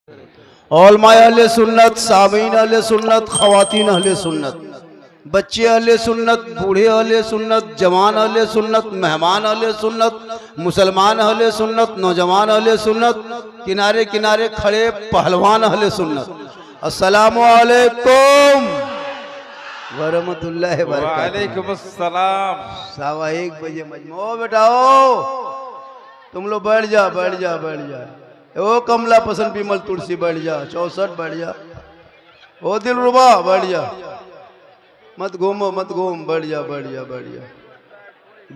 औलमाए अहले सुन्नत, सामीन अहले सुन्नत, खवातीन अहले सुन्नत, बच्चे अहले सुन्नत, बूढ़े अहले सुन्नत, जवान अहले सुन्नत, मेहमान अहले सुन्नत, मुसलमान अहले सुन्नत, नौजवान अहले सुन्नत, किनारे किनारे खड़े पहलवान अहले सुन्नत, अस्सलामु अलैकुम वरहमतुल्लाहि वबरकातुहू। वालेकुम अस्सलाम। 1:15 बजे मजमा बेटाओ, तुम लोग बैठ जा बैठ जा बैठ जा। ओ कमला पसंद पीमल तुलसी बैठ जा, 64 बैठ जा। ओ दिल रुबा बैठ जा, मत घूमो मत घूम, बैठ जा बैठ जा बैठ जा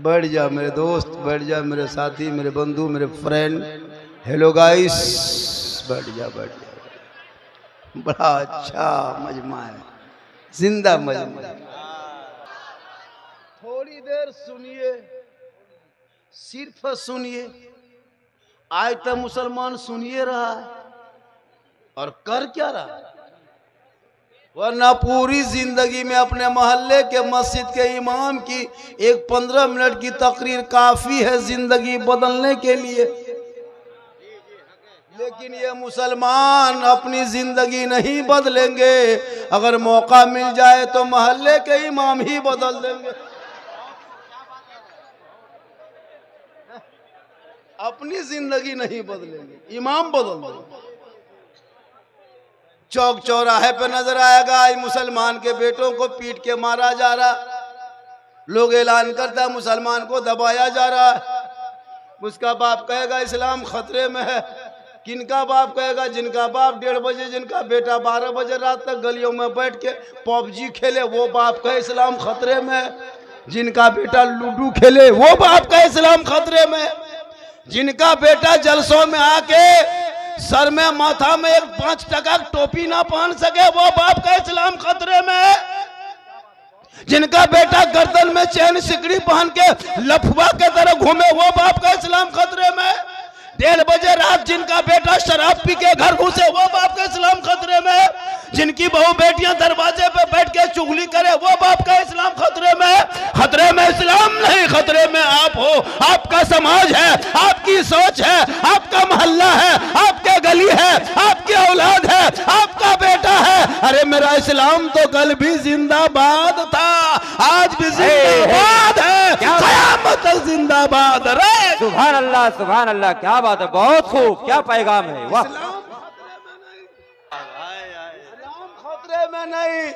बैठ जा मेरे दोस्त, बैठ जा मेरे साथी, मेरे बंधु, मेरे फ्रेंड। हेलो गाइस, बैठ जा बैठ जा। बड़ा अच्छा मजमा है, जिंदा मजमा। थोड़ी देर सुनिए, सिर्फ सुनिए। आज तक मुसलमान सुनिए रहा है और कर क्या रहा है, वरना पूरी जिंदगी में अपने मोहल्ले के मस्जिद के इमाम की एक 15 मिनट की तकरीर काफी है जिंदगी बदलने के लिए। लेकिन ये मुसलमान अपनी जिंदगी नहीं बदलेंगे, अगर मौका मिल जाए तो मोहल्ले के इमाम ही बदल देंगे। अपनी जिंदगी नहीं बदलेंगे, इमाम बदल देंगे। चौक चौराहे पे नजर आएगा आज मुसलमान के बेटों को पीट के मारा जा रहा, लोग ऐलान करता है मुसलमान को दबाया जा रहा है। उसका बाप कहेगा इस्लाम खतरे में है। किनका बाप कहेगा? जिनका बाप 1:30 बजे, जिनका बेटा 12 बजे रात तक गलियों में बैठ के पबजी खेले, वो बाप कहे इस्लाम खतरे में है। जिनका बेटा लूडो खेले, वो बाप कहे इस्लाम खतरे में है। जिनका बेटा जलसों में आके सर में माथा में एक 5 टका टोपी ना पहन सके, वो बाप का इस्लाम खतरे में है। जिनका बेटा गर्दन में चैन सिकड़ी पहन के लफुआ के तरह घूमे, वो बाप का इस्लाम खतरे में है। 1:30 बजे रात जिनका बेटा शराब पी के घर घुसे, वो बाप का इस्लाम खतरे में है। जिनकी बहू बेटियां दरवाजे पे बैठ के चुगली करे, वो बाप का इस्लाम खतरे में है। खतरे में इस्लाम नहीं, खतरे में आप हो, आपका समाज है, आपकी सोच है, आपका मोहल्ला है, आपके गली है, आपकी औलाद है, आपका बेटा है। अरे मेरा इस्लाम तो कल भी जिंदाबाद था, आज भी जिंदाबाद है, क़यामत तक जिंदाबाद रहे। सुभान अल्लाह, क्या बात है, बहुत खूब, क्या पैगाम है। वाह, खतरे में नहीं।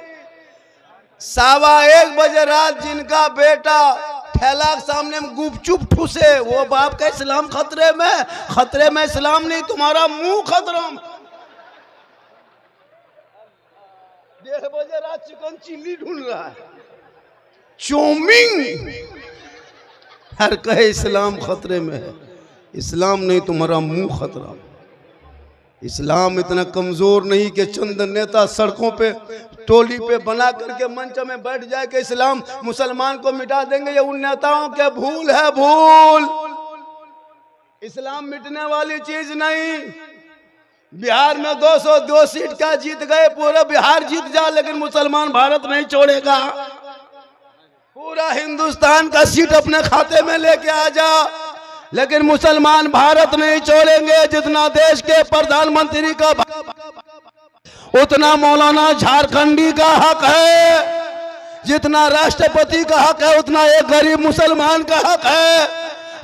1:15 बजे रात जिनका बेटा ठेला के सामने में गुपचुप ठूसे, वो बाप का इस्लाम खतरे में। खतरे में इस्लाम नहीं, तुम्हारा मुंह खतरा में। 1:30 बजे रात चिकन चिल्ली ढूंढ रहा है, चौमिंग, हर कहे इस्लाम खतरे में है। इस्लाम नहीं, तुम्हारा मुंह खतरा में। इस्लाम इतना कमजोर नहीं कि चंद नेता सड़कों पे टोली पे बना करके मंच में बैठ जाए कि इस्लाम मुसलमान को मिटा देंगे। ये उन नेताओं के भूल है, भूल। इस्लाम मिटने वाली चीज नहीं। बिहार में 202 सीट का जीत गए, पूरा बिहार जीत जा, लेकिन मुसलमान भारत नहीं छोड़ेगा। पूरा हिंदुस्तान का सीट अपने खाते में लेके आ जा, लेकिन मुसलमान भारत नहीं छोड़ेंगे। जितना देश के प्रधानमंत्री का उतना मौलाना झारखंडी का हक है, जितना राष्ट्रपति का हक है उतना एक गरीब मुसलमान का हक है।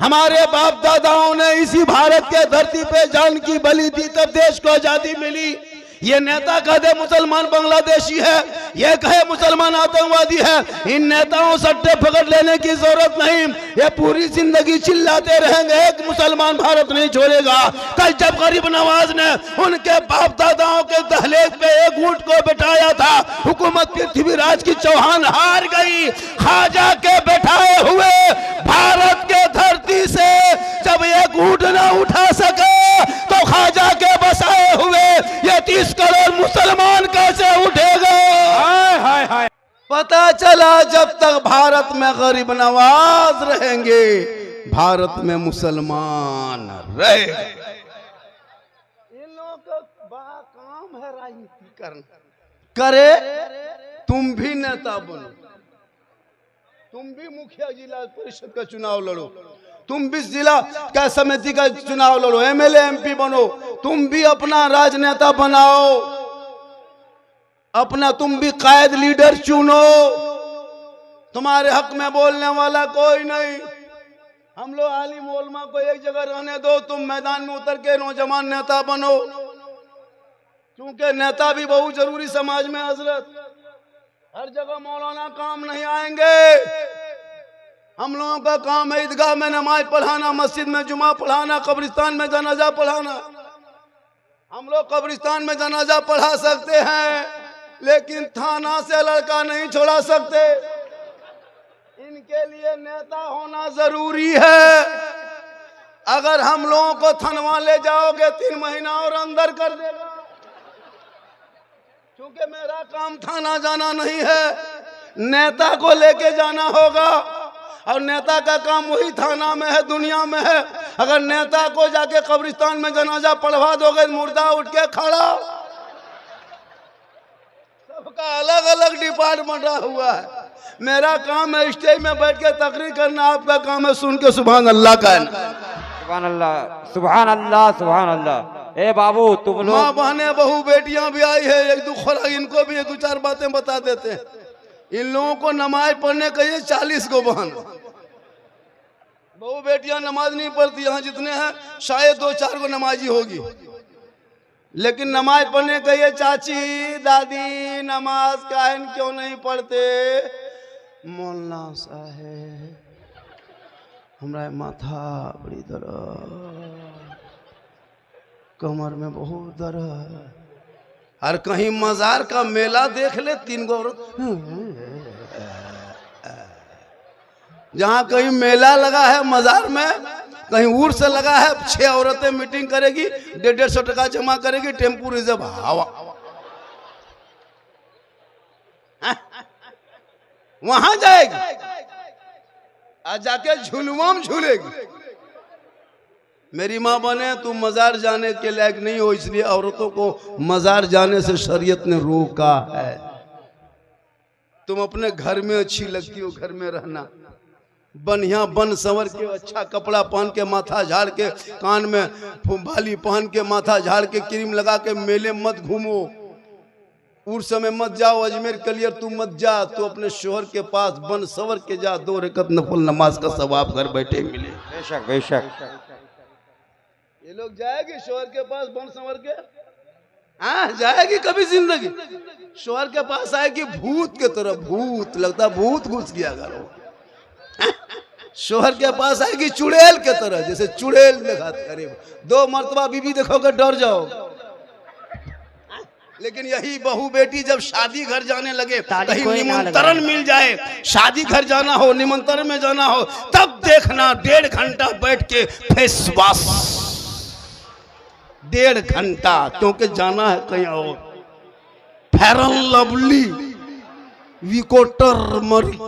हमारे बाप दादाओं ने इसी भारत के धरती पे जान की बलि दी, तब देश को आजादी मिली। ये नेता कह दे मुसलमान बांग्लादेशी है, ये कहे मुसलमान आतंकवादी है, इन नेताओं सट्टे पकड़ लेने की जरूरत नहीं। ये पूरी जिंदगी चिल्लाते रहेंगे, एक मुसलमान भारत नहीं छोड़ेगा। कल जब गरीब नवाज ने उनके बाप दादाओं के दहलीज पे एक ऊंट को बिठाया था, हुकूमत पृथ्वीराज की चौहान हार गई। खाजा के बैठाए हुए भारत के धरती से जब एक ऊंट ना उठा सके, तो खाजा के बसाए हुए ये 30 करोड़ मुसलमान कैसे उठेगा? हाय हाय हाय। पता चला जब तक भारत में गरीब नवाज रहेंगे, भारत में मुसलमान रहे। इन लोगों का बड़ा काम है राजनीति करना। करे, तुम भी नेता बनो, तुम भी मुखिया जिला परिषद का चुनाव लड़ो, तुम भी जिला क्या समिति का चुनाव लड़ो, एमएलए एमपी बनो, तुम भी अपना राजनेता बनाओ, अपना तुम भी कायद लीडर चुनो। तुम्हारे हक में बोलने वाला कोई नहीं। हम लोग आलिम उलमा को एक जगह रहने दो, तुम मैदान में उतर के नौजवान नेता बनो, क्योंकि नेता भी बहुत जरूरी समाज में। हजरत हर जगह मौलाना काम नहीं आएंगे। हम लोगों का काम है ईदगाह में नमाज पढ़ाना, मस्जिद में जुमा पढ़ाना, कब्रिस्तान में जनाजा पढ़ाना। हम लोग कब्रिस्तान में जनाजा पढ़ा सकते हैं, लेकिन थाना से लड़का नहीं छोड़ा सकते। इनके लिए नेता होना जरूरी है। अगर हम लोगों को थनवा ले जाओगे 3 महीना और अंदर कर देगा, क्योंकि मेरा काम थाना जाना नहीं है, नेता को लेके जाना होगा। और नेता का काम वही थाना में है, दुनिया में है। अगर नेता को जाके कब्रिस्तान में जनाजा पढ़वा दोगे, मुर्दा उठ के खड़ा। सबका अलग अलग डिपार्टमेंट हुआ है। मेरा काम है स्टेज में बैठ के तकरीर करना, आपका काम है सुन के सुभान अल्लाह कहना। सुभान अल्लाह, सुभान अल्लाह, सुभान अल्लाह। ए बाबू तुम लोग माँ बहने बहू बेटियां भी आई है, एक दो खोरा इनको भी 2-4 बातें बता देते हैं। इन लोगों को नमाज पढ़ने कहिए 40 को बहन। बहू बेटियां नमाज नहीं पढ़ती, यहाँ जितने हैं शायद 2-4 को नमाजी होगी, लेकिन नमाज पढ़ने कहिए चाची दादी नमाज काहे क्यों नहीं पढ़ते? मौलाना साहेब हमारा माथा बड़ी दर्द, कमर में बहुत दर्द। और कहीं मजार का मेला देख ले, 3 गो औरत, जहाँ कहीं मेला लगा है मजार में, कहीं उर्स लगा है, 6 औरतें मीटिंग करेगी, 150 टका जमा करेगी, टेम्पू रिजर्व हवा, वहां जाएगी और जाके झुलुआ में झूलेगी। मेरी माँ बने तुम मजार जाने के लायक नहीं हो, इसलिए औरतों को मजार जाने से शरीयत ने रोका है। तुम अपने घर में अच्छी लगती हो, घर में रहना, बढ़िया बन संवर के, अच्छा कपड़ा पहन के, माथा झाड़ के, कान में बाली पहन के, माथा झाड़ के, क्रीम लगा के मेले मत घूमो, उर्स में मत जाओ, अजमेर कलियर तू मत जा, तो अपने शोहर के पास बन संवर के जा, 2 रकत नफल नमाज का सवाब घर बैठे मिले। बेशक बेशक। ये लोग जाएगी शोहर के पास बन संवर के? हाँ जाएगी कभी जिंदगी? शोहर के पास आएगी भूत के तरह, भूत लगता भूत घुस गया घर। शोहर के पास आएगी चुड़ैल के तरह, जैसे चुड़ैल देखा करीब 2 मर्तबा बीबी देखोगे डर जाओ। लेकिन यही बहू बेटी जब शादी घर जाने लगे, कहीं निमंत्रण मिल जाए, शादी घर जाना हो, निमंत्रण में जाना हो, तब देखना 1.5 घंटा बैठ के फेस वॉश, 1.5 घंटा, क्योंकि जाना है कहीं और। फेरन लवली, विकोटर मरी,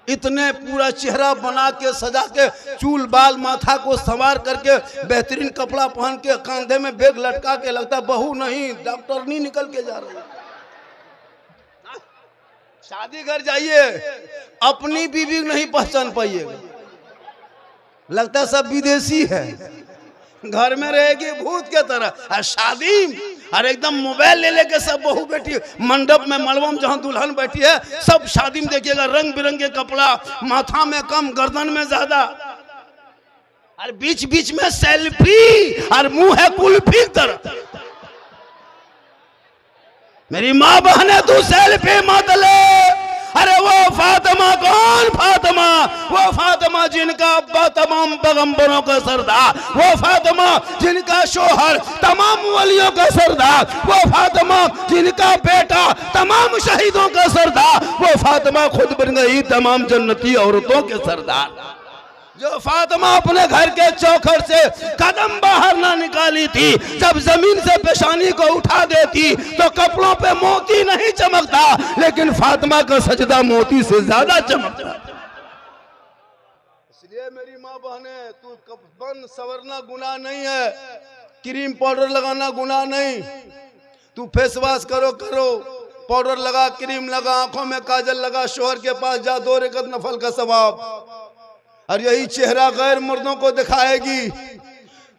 इतने पूरा चेहरा बना के सजा के, चूल बाल माथा को संवार करके, बेहतरीन कपड़ा पहन के, कांधे में बैग लटका के, लगता बहू नहीं डॉक्टर नहीं निकल के जा रही। शादी घर जाइए, अपनी बीवी नहीं पहचान पाइएगा, लगता सब विदेशी है। घर में रहेगी भूत के तरह, और शादी और एकदम मोबाइल ले लेके सब बहू बैठी मंडप में, मलबम जहां दुल्हन बैठी है, सब शादी में देखिएगा रंग बिरंगे कपड़ा, माथा में कम गर्दन में ज्यादा, और बीच बीच में सेल्फी, और मुंह है कुल्फी तरह। मेरी माँ बहने तू सेल्फी मत ले। अरे वो फातिमा कौन? फातिमा, वो फातिमा जिनका अब्बा तमाम पैगंबरों का सरदार, वो फातिमा जिनका शोहर तमाम वलियों का सरदार, वो फातिमा जिनका बेटा तमाम शहीदों का सरदार, वो फातिमा खुद बन गई तमाम जन्नती औरतों के सरदार। जो फातिमा अपने घर के चौखट से कदम बाहर ना निकाली थी, जब जमीन से पेशानी को उठा देती तो कपड़ों पे मोती नहीं चमकता, लेकिन फातिमा का सजदा मोती से ज्यादा चमकता। इसलिए मेरी माँ बहने, तू बन संवरना गुनाह नहीं है, क्रीम पाउडर लगाना गुनाह नहीं, तू फेस वॉश करो, पाउडर लगा, क्रीम लगा, आंखों में काजल लगा, शोहर के पास जा, 2 रकत नफल का सवाब। और यही चेहरा गैर मर्दों को दिखाएगी।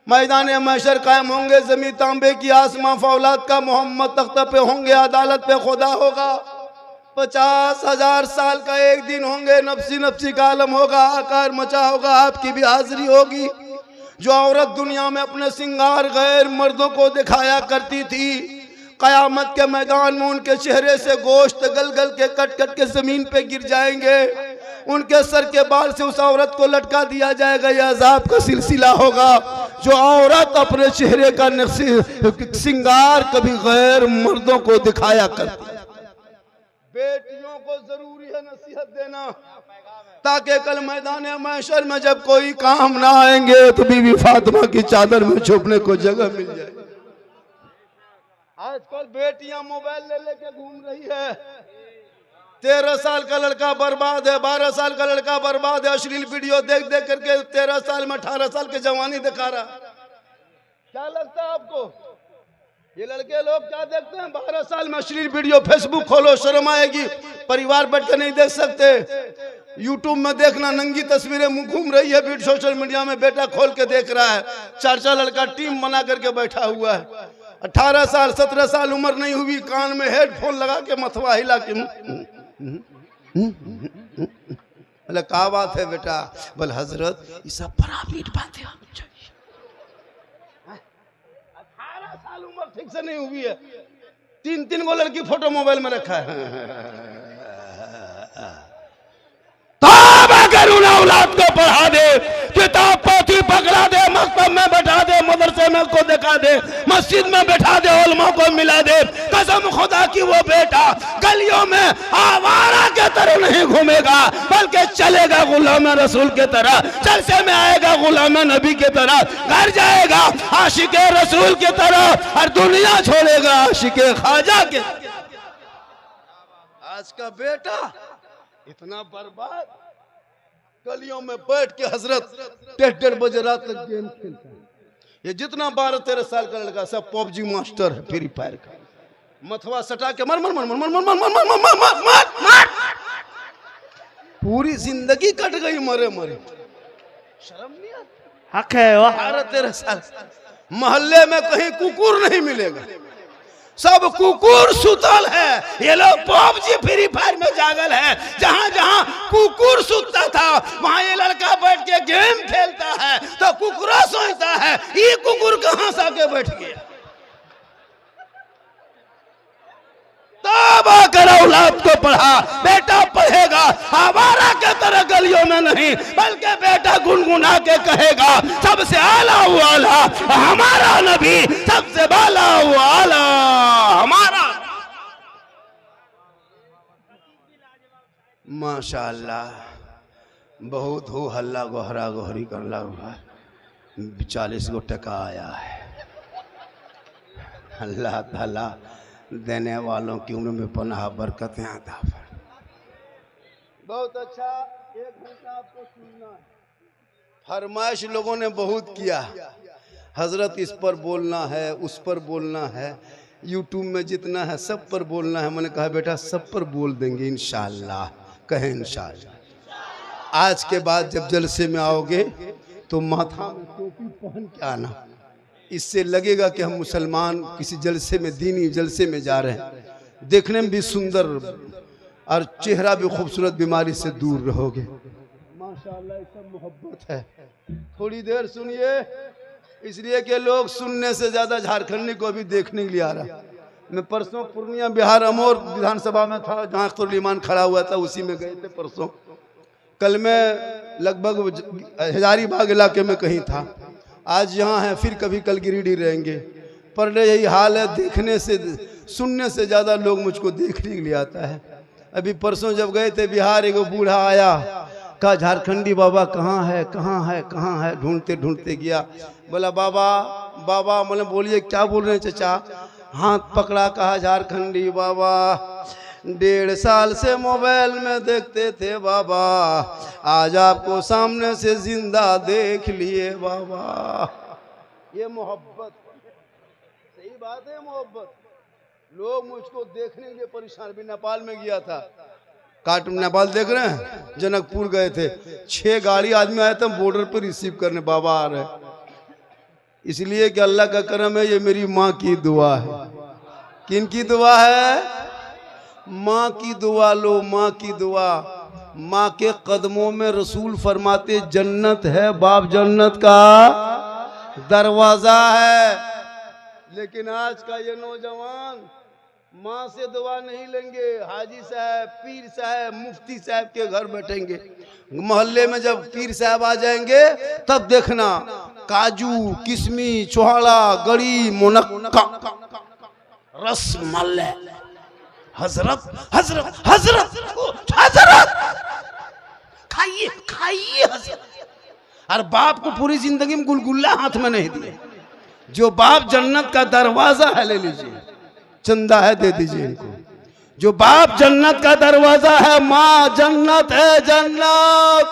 मैदान महशर कायम होंगे, जमी तांबे की, आसमां फौलाद का, मोहम्मद तख्त पे होंगे, अदालत पे खुदा होगा। 50,000 साल का एक दिन होंगे, नफसी नफसी का आलम होगा, आकार मचा होगा, आपकी भी हाजिरी होगी। जो औरत दुनिया में अपने सिंगार गैर मर्दों को दिखाया करती थी, कयामत के मैदान में उनके चेहरे से गोश्त गल गल के कट कट के जमीन पे गिर जाएंगे। उनके सर के बाल से उस औरत को लटका दिया जाएगा। यह अजाब का सिलसिला होगा। जो औरत अपने चेहरे का सिंगार कभी गैर मर्दों को दिखाया करती। बेटियों को जरूरी है नसीहत देना, ताकि कल मैदान महशर में जब कोई काम ना आएंगे तो बीवी फातिमा की चादर में छुपने को जगह मिल जाए। आजकल बेटियां मोबाइल ले लेके घूम रही है। 13 साल का लड़का बर्बाद है, 12 साल का लड़का बर्बाद है, अश्लील वीडियो देख देख करके 13 साल में 18 साल की जवानी दिखा रहा। क्या लगता है आपको ये लड़के लोग क्या देखते हैं? 12 साल में अश्लील वीडियो। फेसबुक खोलो, शर्म आएगी। परिवार बैठ कर नहीं देख सकते। यूट्यूब में देखना, नंगी तस्वीरें मुंह घूम रही है। सोशल मीडिया में बेटा खोल के देख रहा है। 4 लड़का टीम बना करके बैठा हुआ है। 18 साल 17 साल उम्र नहीं हुई, कान में हेडफोन लगा के मथवा हिला के बोले क्या बात है बेटा? बोले हजरत ये सब परामीट बातें होनी चाहिए। 18 साल उम्र ठीक से नहीं हुई है, 3 गो लड़की फोटो मोबाइल में रखा है। अगर उन औलाद को पढ़ा दे, किताब पोथी पकड़ा दे, मकतब में बैठा दे, मदरसे में को दिखा दे, मस्जिद में बैठा दे, उलमा को मिला दे, कसम खुदा की वो बेटा गलियों में आवारा के तरह नहीं घूमेगा, बल्कि चलेगा गुलाम रसूल के तरह, जलसे में आएगा गुलाम नबी के तरह, घर जाएगा आशिक रसूल के तरह, और दुनिया छोड़ेगा आशिक ख्वाजा के। आज का बेटा इतना बर्बाद, गलियों में बैठ के हजरत 1:30 बजे रात तक गेम खेलता है। ये जितना 12-13 साल का लड़का सब पबजी मास्टर है, फ्री फायर का। मथवा सटा के मर मर मर मर मर मर मर मर मर मर मर मर, पूरी जिंदगी कट गई मरे मरे। शर्म नहीं आती? हक है 12-13 साल। मोहल्ले में कहीं कुकुर नहीं मिलेगा, सब कुकुर सुतल है। ये लोग पबजी फ्री फायर में जागल है। जहां जहां कुकुर सुतता था वहां ये लड़का बैठ के गेम खेलता है, तो कुकुरा सोचता है ये कुकुर कहां से आके बैठ गया। तब आकर औलाद को पढ़ा, बेटा पढ़ेगा आवारा के तरह गलियों में नहीं, बल्कि बेटा गुनगुना के कहेगा सबसे आला वाला हमारा नबी, सबसे बाला वाला हमारा। माशाअल्लाह, बहुत हो हल्ला गोहरा गोहरी कर लगा। 40 गो टका आया है। अल्लाह ताला देने वालों की उम्र में पनाह बरकतें अता फरमाए। बहुत अच्छा, 1 घंटा आपको सुनना है। फरमाइश लोगों ने बहुत किया, हजरत इस पर बोलना है, उस पर बोलना है, यूट्यूब में जितना है सब पर बोलना है। मैंने कहा बेटा सब पर बोल देंगे इंशाअल्लाह। कहें इंशाअल्लाह। आज के बाद जब जलसे में आओगे तो माथा में टोपी पहन के आना, इससे लगेगा कि हम मुसलमान किसी जलसे में, दीनी जलसे में जा रहे हैं। देखने में भी सुंदर और चेहरा भी खूबसूरत, बीमारी से दूर रहोगे। माशाअल्लाह ये सब मोहब्बत है। थोड़ी देर सुनिए, इसलिए कि लोग सुनने से ज्यादा झारखंडी को भी देखने के लिए आ रहा। मैं परसों पूर्णिया बिहार अमोर विधानसभा में था, जहाँ अख्तरुल ईमान खड़ा हुआ था, उसी में गए थे परसों। कल मैं लगभग हजारीबाग इलाके में कहीं था, आज यहाँ है, फिर कभी कल गिरिडीह रहेंगे। पर यही हाल है, देखने से सुनने से ज़्यादा लोग मुझको देखने के लिए आता है। अभी परसों जब गए थे बिहार, एक बूढ़ा आया, कहा झारखंडी बाबा कहाँ है, कहाँ है, कहाँ है? ढूंढते ढूंढते गया, बोला बाबा बाबा। मतलब बोलिए क्या बोल रहे हैं चचा? हाथ पकड़ा, कहा झारखंडी बाबा 1.5 साल से मोबाइल में देखते थे बाबा, आज आपको सामने से जिंदा देख लिए बाबा। ये मोहब्बत, सही बात है मोहब्बत। लोग मुझको देखने के लिए परेशान। भी नेपाल में गया था, काट नेपाल देख रहे हैं, जनकपुर गए थे, 6 गाड़ी आदमी आए थे बॉर्डर पर रिसीव करने, बाबा आ रहे। इसलिए कि अल्लाह का करम है, ये मेरी माँ की दुआ है। किन की दुआ है? माँ की दुआ लो, माँ की दुआ। माँ के कदमों में रसूल फरमाते जन्नत है, बाप जन्नत का दरवाजा है। लेकिन आज का ये नौजवान माँ से दुआ नहीं लेंगे, हाजी साहब, पीर साहब, मुफ्ती साहब के घर बैठेंगे। मोहल्ले में जब पीर साहब आ जाएंगे तब देखना काजू, किशमिश, चोहाड़ा, गड़ी, मुनक्का, रसमलाई, हजरत हजरत हजरत हजरत खाइए खाइए हजरत। और बाप को पूरी जिंदगी में गुलगुल्ला हाथ में नहीं दिए। जो बाप जन्नत का दरवाजा है, ले लीजिए, चंदा है दे दीजिए इनको। जो बाप जन्नत का दरवाजा है, माँ जन्नत है, जन्नत।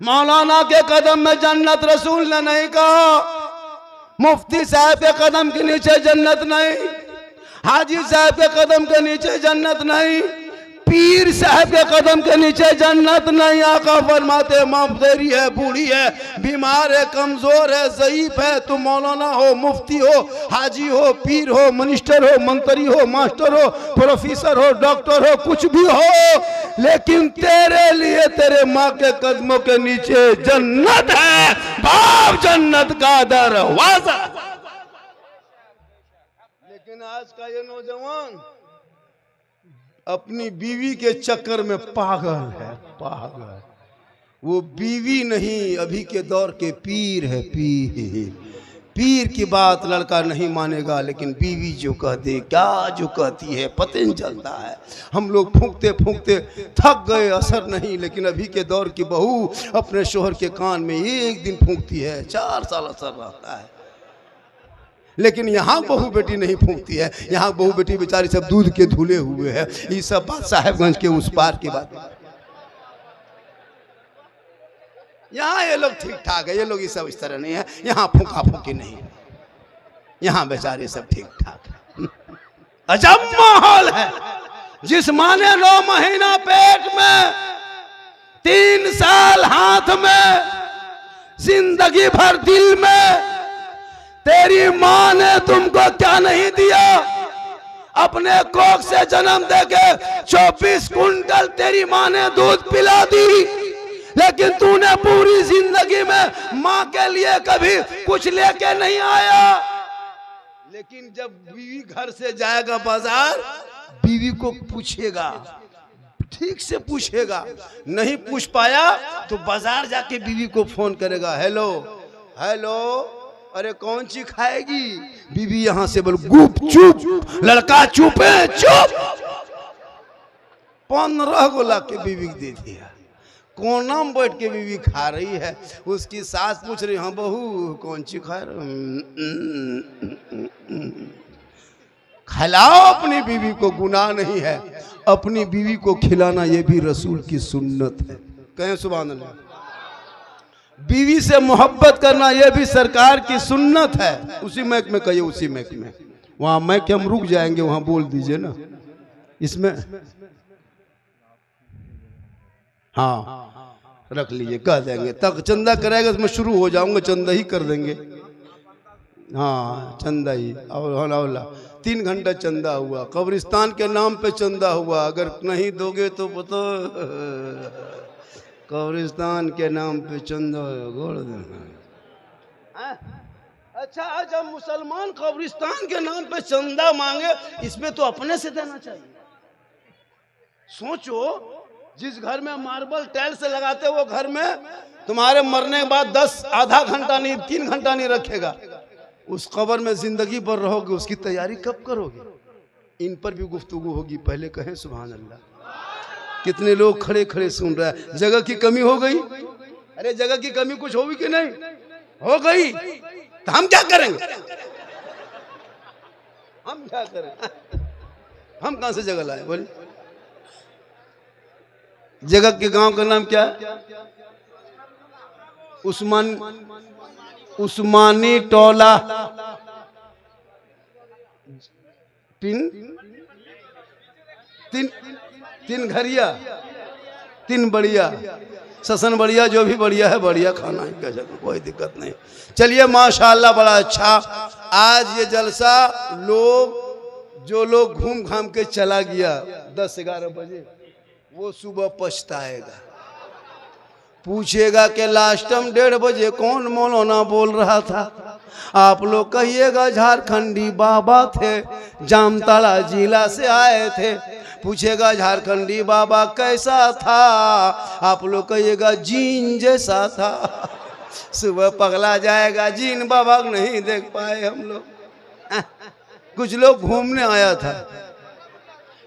मौलाना के कदम में जन्नत रसूल ने नहीं कहा, मुफ्ती साहब के कदम के नीचे जन्नत नहीं, हाजी साहब के कदम के नीचे जन्नत नहीं, पीर साहब के कदम के नीचे जन्नत नहीं। आका फरमाते माँ तेरी है, बूढ़ी है, बीमार है, कमजोर है, ज़ईफ है, तुम मौलाना हो, मुफ्ती हो, हाजी हो, पीर हो, मिनिस्टर हो, मंत्री हो, मास्टर हो, प्रोफेसर हो, डॉक्टर हो, कुछ भी हो, लेकिन तेरे लिए तेरे माँ के कदमों के नीचे जन्नत है, बाप जन्नत का दरवाजा। लेकिन आज का ये नौजवान अपनी बीवी के चक्कर में पागल है, पागल। वो बीवी नहीं, अभी के दौर के पीर है, पीर। पीर की बात लड़का नहीं मानेगा, लेकिन बीवी जो कह दे, क्या जो कहती है पता नहीं चलता है। हम लोग फूंकते फूंकते थक गए, असर नहीं। लेकिन अभी के दौर की बहू अपने शोहर के कान में एक दिन फूंकती है, 4 साल असर रहता है। लेकिन यहाँ बहू बेटी नहीं फूंकती है। यहाँ बहू बेटी बेचारी सब दूध के धुले हुए हैं। ये सब बात साहेबगंज के उस पार की बात है। यहाँ ये लोग ठीक ठाक है, ये लोग ये सब इस तरह नहीं है। यहाँ फूंका फूंकी नहीं, यहाँ बेचारे सब ठीक ठाक है। अजब माहौल है। जिस माँ ने 9 महीना पेट में, 3 साल हाथ में, जिंदगी भर दिल में, तेरी माँ ने तुमको क्या नहीं दिया। अपने कोख से जन्म देके 24 कुंटल तेरी माँ ने दूध पिला दी, लेकिन तूने पूरी जिंदगी में माँ के लिए कभी कुछ लेके नहीं आया। लेकिन जब बीवी घर से जाएगा बाजार, बीवी को पूछेगा, ठीक से पूछेगा। नहीं पूछ पाया तो बाजार जाके बीवी को फोन करेगा, हेलो हेलो, अरे कौन सी खाएगी? बीवी यहां से बोल गुप चुप, लड़का चुप है, चुप। 15 गोला के बीवी दे दिया। कोना में बैठ के बीवी खा रही है। उसकी सास पूछ रही, हाँ बहू कौन सी खा रही? खिलाओ अपनी बीवी को, गुनाह नहीं है। अपनी बीवी को खिलाना ये भी रसूल की सुन्नत है। कहें सुभान अल्लाह। बीवी से मोहब्बत करना यह भी सरकार की सुन्नत है। उसी मैक में कहिए, उसी मैक में। वहां मैक हम रुक जाएंगे, वहां बोल दीजिए ना। इसमें हाँ रख लीजिए, कह देंगे तक चंदा करेगा तो मैं शुरू हो जाऊंगा, चंदा ही कर देंगे। हाँ चंदा ही। और 3 घंटा चंदा हुआ, कब्रिस्तान के नाम पे चंदा हुआ। अगर नहीं दोगे तो पता, कब्रिस्तान के नाम पे चंदा गोड़ देना। अच्छा, जब मुसलमान कब्रिस्तान के नाम पे चंदा मांगे, इसमें तो अपने से देना चाहिए। सोचो, जिस घर में मार्बल टाइल्स से लगाते वो घर में तुम्हारे मरने के बाद 10 आधा घंटा नहीं 3 घंटा नहीं रखेगा। उस कब्र में जिंदगी भर रहोगे, उसकी तैयारी कब करोगे? इन पर भी गुफ्तगू होगी। पहले कहें सुभान अल्लाह। कितने लोग खड़े खड़े सुन रहे हैं। जगह की कमी हो गई। अरे जगह की कमी कुछ होगी कि नहीं? हो गई तो हम क्या करेंगे? हम क्या करें? हम कहां से जगह लाए? बोले जगह के गांव का नाम क्या है? उस्मानी टोला पिन तीन घरिया, 3 बढ़िया, ससन बढ़िया, जो भी बढ़िया है बढ़िया खाना है, गजब, कोई दिक्कत नहीं। चलिए माशाल्लाह बड़ा अच्छा। आज ये जलसा जो लोग घूम घाम के चला गया 10-11 बजे, वो सुबह पछताएगा, पूछेगा कि लास्ट टाइम 1:30 बजे कौन मौलाना बोल रहा था। आप लोग कहिएगा झारखंडी बाबा थे, जामताड़ा जिला से आए थे। पूछेगा झारखंडी बाबा कैसा था, आप लोग कहिएगा जीन जैसा था। सुबह पगला जाएगा, जीन बाबा नहीं देख पाए हम लोग। कुछ लोग घूमने आया था,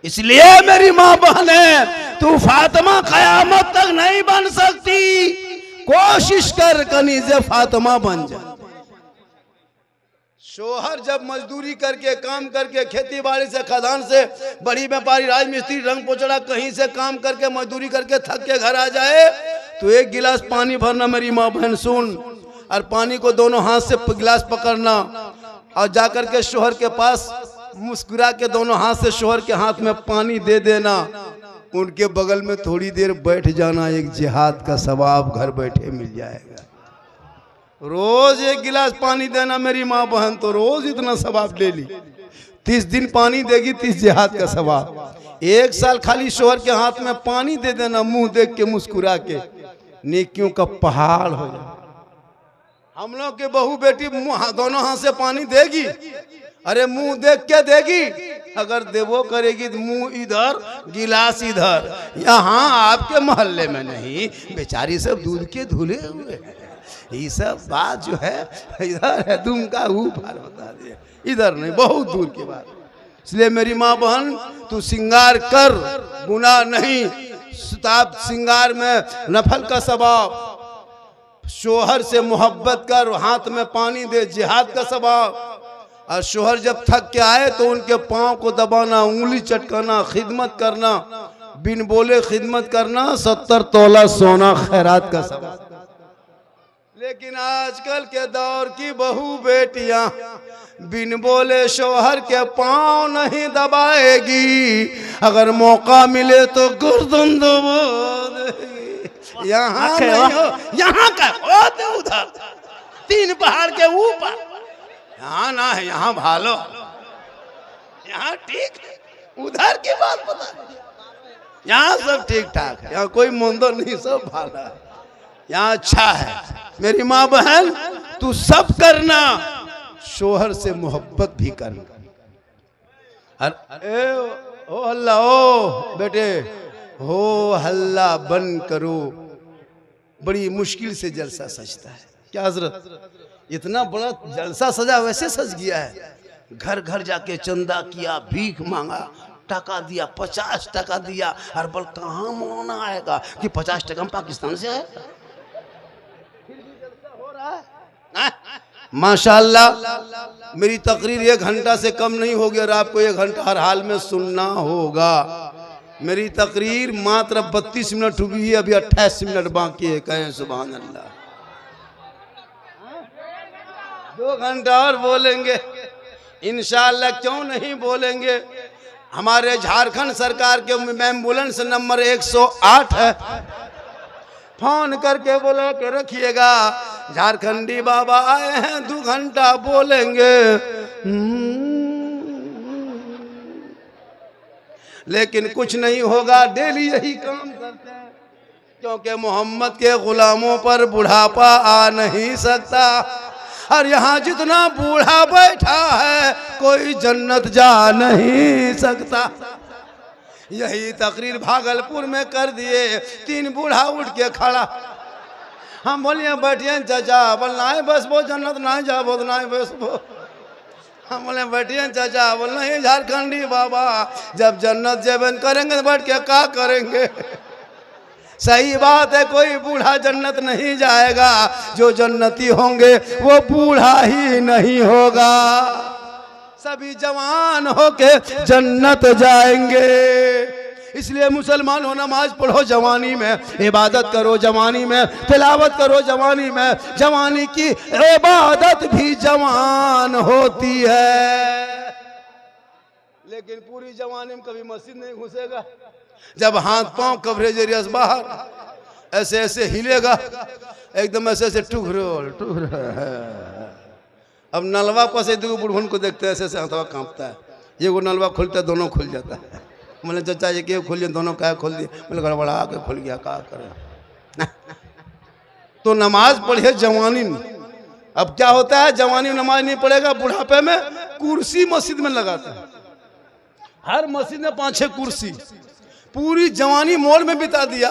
इसलिए मेरी माँ बहने, तू फातिमा कयामत तक नहीं बन सकती, कोशिश कर कनीज़े फातिमा बन जा। शोहर जब मजदूरी करके काम करके खेती बाड़ी से खदान से बड़ी व्यापारी राजमिस्त्री रंग पोचड़ा कहीं से काम करके मजदूरी करके थक के घर आ जाए तो 1 गिलास पानी भरना मेरी माँ बहन सुन, और पानी को दोनों हाथ से गिलास पकड़ना और जाकर के शोहर के पास मुस्कुरा के दोनों हाथ से शोहर के हाथ में पानी दे देना, उनके बगल में थोड़ी देर बैठ जाना, एक जिहाद का सवाब घर बैठे मिल जाएगा। रोज 1 गिलास पानी देना मेरी माँ बहन, तो रोज इतना सवाब ले ली। 30 दिन पानी देगी, 30 जिहाद का सवाब। 1 साल खाली शोहर के हाथ में पानी दे देना, मुंह देख के मुस्कुरा के, नेकियों का पहाड़ हो जाए। हम लोग के बहू बेटी दोनों हाथ से पानी देगी, अरे मुंह देख के देगी, अगर देवो करेगी तो मुंह इधर गिलास इधर। यहाँ आपके मोहल्ले में नहीं, बेचारी सब दूध के धुले हुए हैं। ये सब बात जो है इधर है, तुम का ऊपर बता दिया, इधर नहीं, बहुत दूर की बात। इसलिए मेरी माँ बहन तू श्रृंगार कर, गुनाह नहीं, सुताब श्रृंगार में नफल का सवाब। शोहर से मोहब्बत कर, हाथ में पानी दे, जिहाद का सवाब। और शोहर जब थक के आए तो उनके पाँव को दबाना, उंगली चटकाना, खिदमत करना, बिन बोले खिदमत करना, 70 तोला सोना खैरात का सवाब। लेकिन आजकल के दौर की बहू बेटियां बिन बोले शोहर के पाँव नहीं दबाएगी, अगर मौका मिले तो गर्दन दबा देगी। यहाँ नहीं हो, यहाँ का उधर 3 पहाड़ के ऊपर, यहाँ ना है, यहाँ भालो, यहाँ ठीक है, उधर की बात पता है, यहाँ सब ठीक ठाक है, यहाँ कोई मंदिर नहीं, सब भाला है, यहाँ अच्छा है। मेरी माँ बहन तू सब करना, शोहर से मोहब्बत भी करना। ओ हल्ला, ओ बेटे हो हल्ला बंद करो। बड़ी मुश्किल से जलसा सजता है। क्या हजरत, इतना बड़ा जलसा सजा, वैसे सज गया है। घर घर जाके चंदा किया, भीख मांगा, टका दिया, 50 टका दिया, और बोल कहाँ मौलाना आएगा कि 50 टका पाकिस्तान से आए। माशाअल्लाह मेरी तकरीर 1 घंटा से कम नहीं होगी और आपको 1 घंटा हर हाल में सुनना होगा। मेरी तकरीर मात्र 32 मिनट हुई है, अभी 28 मिनट बाकी है। कहें सुभान अल्लाह। 2 घंटा और बोलेंगे इंशाअल्लाह, क्यों नहीं बोलेंगे। हमारे झारखंड सरकार के एम्बुलेंस नंबर 108 है, फोन करके बोला के रखिएगा, झारखंडी बाबा आए हैं, 2 घंटा बोलेंगे। लेकिन कुछ नहीं होगा, डेली यही काम करते हैं, क्योंकि मोहम्मद के गुलामों पर बुढ़ापा आ नहीं सकता। और यहाँ जितना बूढ़ा बैठा है कोई जन्नत जा नहीं सकता। यही तकरीर भागलपुर में कर दिए, 3 बूढ़ा उठ के खड़ा, हम बोलिए बैठिए चाचा, बोलना है बस वो जन्नत ना जा, बोलना है बस वो। हम बोले बैठिए चाचा, बोलना है झारखंडी बाबा जब जन्नत जेबन करेंगे तो बैठ के क्या करेंगे। सही बात है, कोई बूढ़ा जन्नत नहीं जाएगा, जो जन्नती होंगे वो बूढ़ा ही नहीं होगा, सभी जवान होके जन्नत जाएंगे। इसलिए मुसलमान हो, नमाज पढ़ो जवानी में, इबादत करो जवानी में, तिलावत करो जवानी में। जवानी की इबादत भी जवान होती है। लेकिन पूरी जवानी में कभी मस्जिद नहीं घुसेगा। जब हाथ पांव कवरेज एरिया से बाहर ऐसे ऐसे हिलेगा, एकदम ऐसे ऐसे टुकरोल अब नलवा पसे दो बुढ़वन को देखते ऐसे ऐसे हाथवा कांपता है। ये वो नलवा खुलता है, दोनों खुल जाता है। मैंने चाचा ये क्यों खोल दिए, दोनों क्या खोल दिए? मैंने गड़बड़ा के खुल गया, क्या करें। तो नमाज पढ़े जवानी में। अब क्या होता है, जवानी में नमाज नहीं पढ़ेगा, बुढ़ापे में कुर्सी मस्जिद में लगाता है। हर मस्जिद में 5-6 कुर्सी। पूरी जवानी मॉल में बिता दिया,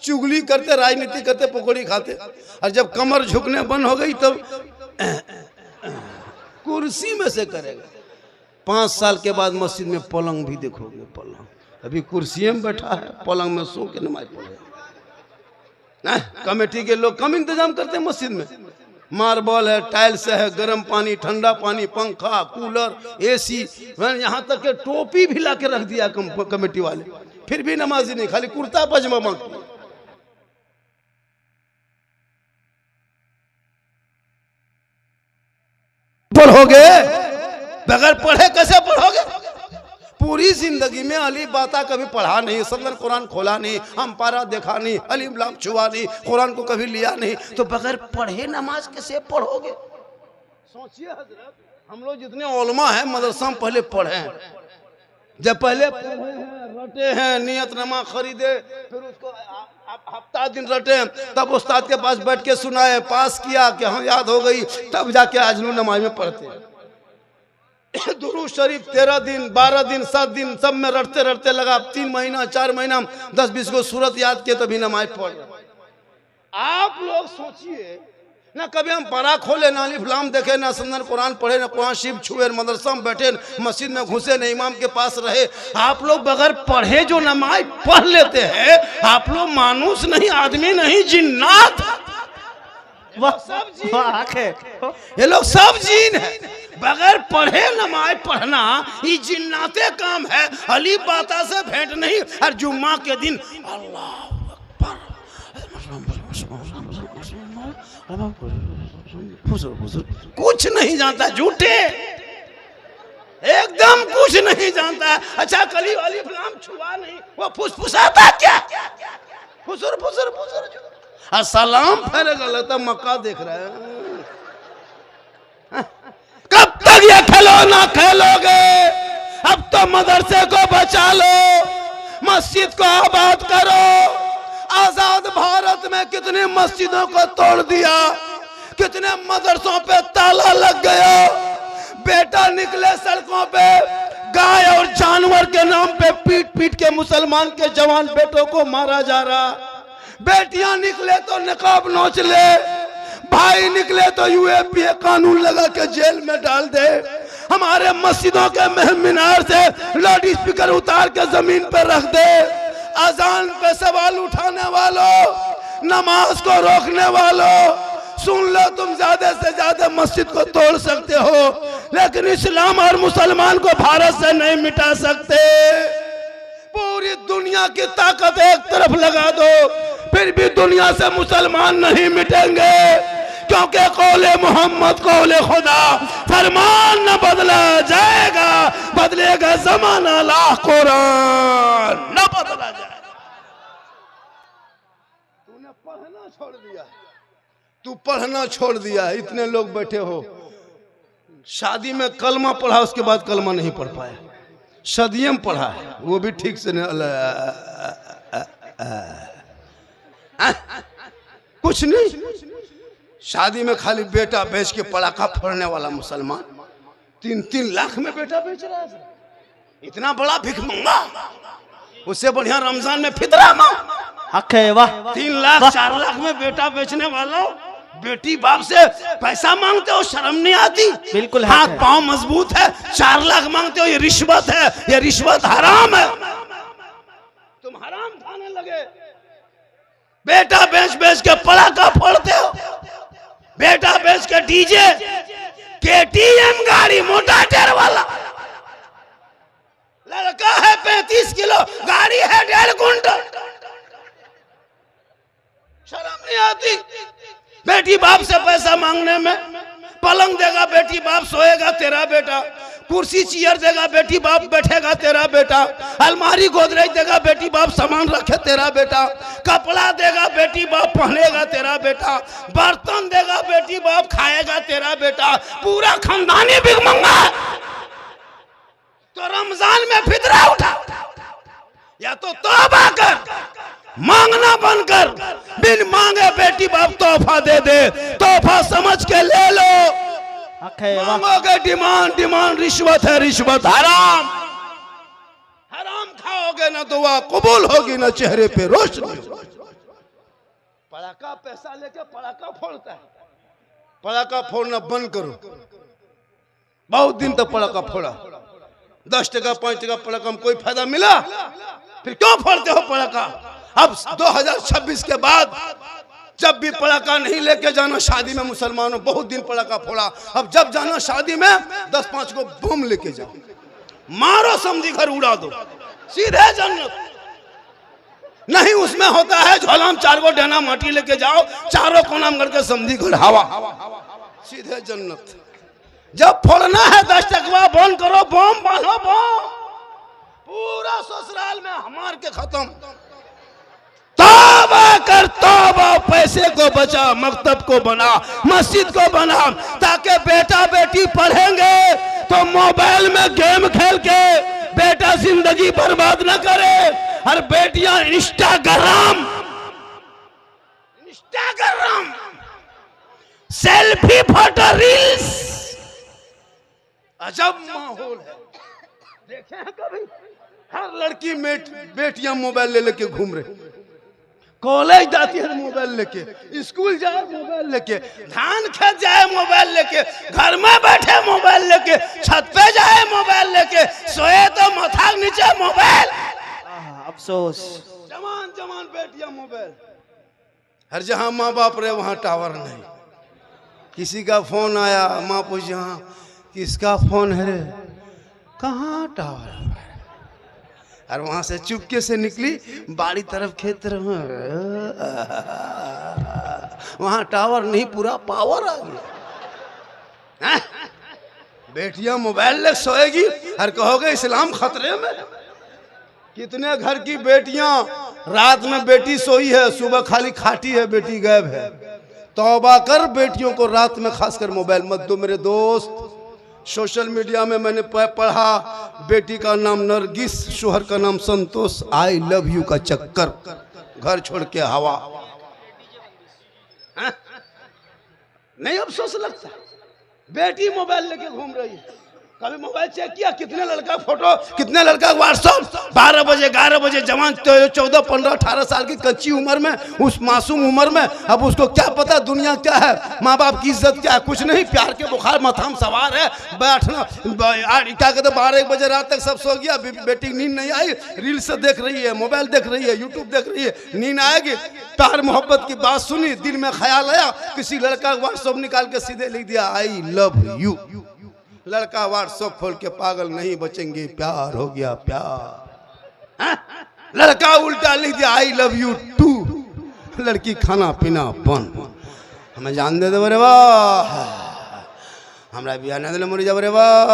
चुगली करते, राजनीति करते, पकौड़ी खाते। और जब कमर झुकने बंद हो गई तब कुर्सी में से करेगा। 5 साल के बाद मस्जिद में पलंग भी देखोगे, पलंग अभी कुर्सी में बैठा है, पलंग में सो के नमाज पढ़ेगा। कमेटी के लोग कम इंतजाम करते हैं मस्जिद में। मार्बल है, टाइल्स है, गर्म पानी, ठंडा पानी, पंखा, कूलर, एसी, यहाँ तक के टोपी भी ला के रख दिया कमेटी वाले। फिर भी नमाजी नहीं, खाली कुर्ता पजामा मांगते। पढ़ोगे बगैर पढ़े कैसे पढ़ोगे? पूरी जिंदगी में अली बाता कभी पढ़ा नहीं, सदर कुरान खोला नहीं, हम पारा देखा नहीं, अली लाम छुआ नहीं, कुरान को कभी लिया नहीं, तो बगैर पढ़े नमाज कैसे पढ़ोगे? सोचिए हजरत, हम लोग जितने उलमा हैं मदरसा में पहले पढ़े हैं। जब पहले पढ़े हैं, रटे हैं, नियतनामा खरीदे, फिर उसको हफ्ता दिन रटे, तब उस्ताद के पास बैठ के सुनाए, पास किया कि हाँ याद हो गई, तब जाके आजनू नमाज में पढ़ते हैं। दुरूद शरीफ 13 दिन, 12 दिन, 7 दिन सब में रटते रटते लगा। 3 महीना 4 महीना 10-20 को सूरत याद किए तभी नमाज पढ़। आप लोग सोचिए ना, कभी हम पढ़ा खोले, ना अलिफ लाम देखे, ना सुंदर कुरान पढ़े, ना कुरान शरीफ छुए, मदरसा में बैठे, मस्जिद में घुसे, ना इमाम के पास रहे। आप लोग बगैर पढ़े जो नमाज पढ़ लेते हैं, आप लोग मानुस नहीं, आदमी नहीं, जिन्नात। ये लोग सब जीन है। बगैर पढ़े नमाज पढ़ना ये जिन्नाते काम है। अली बाता से भेंट नहीं। और जुम्मा के दिन अल्लाह कुछ नहीं जानता, झूठे, एकदम कुछ नहीं जानता। अच्छा कली अली फलाम छुआ नहीं, वो फुसफुसाता क्या, फुसुर फुसुर फुसुर, और सलाम फेरेगा लगता मक्का देख रहा है। कब तक ये खिलौना खेलोगे? अब तो मदरसे को बचा लो, मस्जिद को आबाद करो। आजाद भारत में कितने मस्जिदों को तोड़ दिया, कितने मदरसों पे ताला लग गया। बेटा निकले सड़कों पे, गाय और जानवर के नाम पे पीट पीट के मुसलमान के जवान बेटों को मारा जा रहा। बेटियां निकले तो निकाब नोच ले, भाई निकले तो यूएपीए कानून लगा के जेल में डाल दे। हमारे मस्जिदों के मीनार से लाउड स्पीकर उतार के जमीन पर रख दे। अजान पे सवाल उठाने वालों, नमाज को रोकने वालों, सुन लो, तुम ज्यादा से ज्यादा मस्जिद को तोड़ सकते हो, लेकिन इस्लाम और मुसलमान को भारत से नहीं मिटा सकते। पूरी दुनिया की ताकत एक तरफ लगा दो, फिर भी दुनिया से मुसलमान नहीं मिटेंगे, क्योंकि कौले मोहम्मद कौले खुदा, फरमान न बदला जाएगा, बदलेगा जमाना ला कुरान न बदला जाएगा। तूने पढ़ना छोड़ दिया, तू पढ़ना छोड़ दिया। इतने लोग बैठे हो, शादी में कलमा पढ़ा, उसके बाद कलमा नहीं पढ़ पाया। सदियों में पढ़ा है, वो भी ठीक से नहीं। कुछ नहीं, शादी में खाली बेटा बेच के पड़ाका फोड़ने वाला मुसलमान 3-3 लाख में बेटा बेच रहा है। इतना बड़ा भिख मंगा, उससे बढ़िया रमजान में फितरा मांग। 3 लाख 4 लाख में बेटा बेचने वाला बेटी बाप से पैसा मांगते हो, शर्म नहीं आती? बिल्कुल, हाथ पांव मजबूत है, 4 लाख मांगते हो, ये रिश्वत है, ये रिश्वत हराम है। तुम हराम खाने लगे। बेटा बेच बेच के पड़ाका फोड़ते हो, बेटा बेच के डीजे, केटीएम गाड़ी, मोटा टायर वाला। लड़का है 35 किलो, गाड़ी है 1.5 कुंटल। शर्म नहीं आती? बेटी बाप से पैसा मांगने में। पलंग देगा बेटी बाप, सोएगा तेरा बेटा। कुर्सी चेयर देगा बेटी बाप बैठेगा तेरा बेटा, अलमारी गोदरेज देगा बेटी बाप सामान रखे तेरा बेटा, कपड़ा देगा बेटी बाप पहनेगा तेरा बेटा, बर्तन देगा बेटी बाप खाएगा तेरा बेटा, पूरा खानदानी भिखमंगा। तो रमजान में फितरा उठा, या तो तौबा कर, मांगना बनकर, बिन मांगे बेटी बाप तोहफा दे दे, तोहफा समझ के ले लो। मांगोगे डिमांड रिश्वत है, रिश्वत हराम, हराम खाओगे ना दुआ कबूल होगी ना चेहरे पे रोशनी। पड़ाका पैसा लेके पड़ाका फोड़ता है, पड़ाका फोड़ना बंद करो। बहुत दिन तक पड़ाका फोड़ा, 10 टका 5 टका पड़ाका में कोई फायदा मिला, फिर क्यों फोड़ते हो पड़ाका? अब 2026 के बाद जब भी पड़ाका नहीं लेके जाना शादी में, मुसलमानों बहुत दिन पड़ाका फोड़ा, अब जब जाना शादी में 10-5 को बम लेके जाओ, मारो समझी घर उड़ा दो, सीधे जन्नत। नहीं उसमें होता है झोला में 4 गो डना माटी लेके जाओ, चारों कोना में करके समझी घर हवा, सीधे जन्नत। जब फोड़ना है 10 टकवा बंद करो, बम बांधो, बम पूरा ससुराल में हमार के खत्म। तौबा कर, तौबा, पैसे को बचा, मकतब को बना, मस्जिद को बना, ताकि बेटा बेटी पढ़ेंगे तो मोबाइल में गेम खेल के बेटा जिंदगी बर्बाद न करे। और बेटियां इंस्टाग्राम सेल्फी फोटो रील्स, अजब माहौल है, देखे हैं कभी? हर लड़की बेटियां मोबाइल ले लेके घूम रहे, कॉलेज जाती है मोबाइल लेके, स्कूल जाए मोबाइल लेके, धान खेत जाए मोबाइल लेके, घर में बैठे मोबाइल लेके, छत पे जाए मोबाइल लेके, सोए तो माथा नीचे मोबाइल। अफसोस, जवान बेटियां मोबाइल। हर जहां माँ बाप रहे वहां टावर नहीं। किसी का फोन आया, माँ पूछी हाँ किसका फोन है रे, कहाँ टावर है? और वहां से चुपके से निकली बाड़ी तरफ, खेत तरफ, वहां टावर नहीं, पूरा पावर आ गया। बेटियां मोबाइल ले सोएगी और कहोगे इस्लाम खतरे में। कितने घर की बेटियां रात में बेटी सोई है, सुबह खाली खाटी है, बेटी गायब है। तौबा कर, बेटियों को रात में खासकर मोबाइल मत दो मेरे दोस्त। सोशल मीडिया में मैंने पढ़ा, बेटी का नाम नरगिस, शोहर का नाम संतोष, आई लव यू का चक्कर, घर छोड़ के हवा। नहीं अफसोस लगता, बेटी मोबाइल लेके घूम रही है। कभी मोबाइल चेक किया कितने लड़का फोटो, कितने लड़का व्हाट्सएप? 12 बजे 11 बजे जवान 14 15 18 साल की कच्ची उम्र में, उस मासूम उम्र में, अब उसको क्या पता दुनिया क्या है, माँ बाप की इज्जत क्या है, कुछ नहीं। प्यार के बुखार माथा में सवार है, बैठना क्या कहते 12-1 बजे रात तक सब सो गया, बेटी नींद नहीं आई, रील से देख रही है, मोबाइल देख रही है, यूट्यूब देख रही है, नींद आएगी। प्यार मोहब्बत की बात सुनी, दिल में ख्याल आया, किसी लड़का व्हाट्सएप निकाल के सीधे लिख दिया आई लव यू। लड़का व्हाट्सएप खोल के पागल नहीं बचेंगे, प्यार हो गया प्यार। लड़का उल्टा लिख दिया आई लव यू टू, लड़की खाना पीना बंद। हमें जान दे दो रे वाह, हमरा बियाह नहीं दिले मरी जाब रे वाह,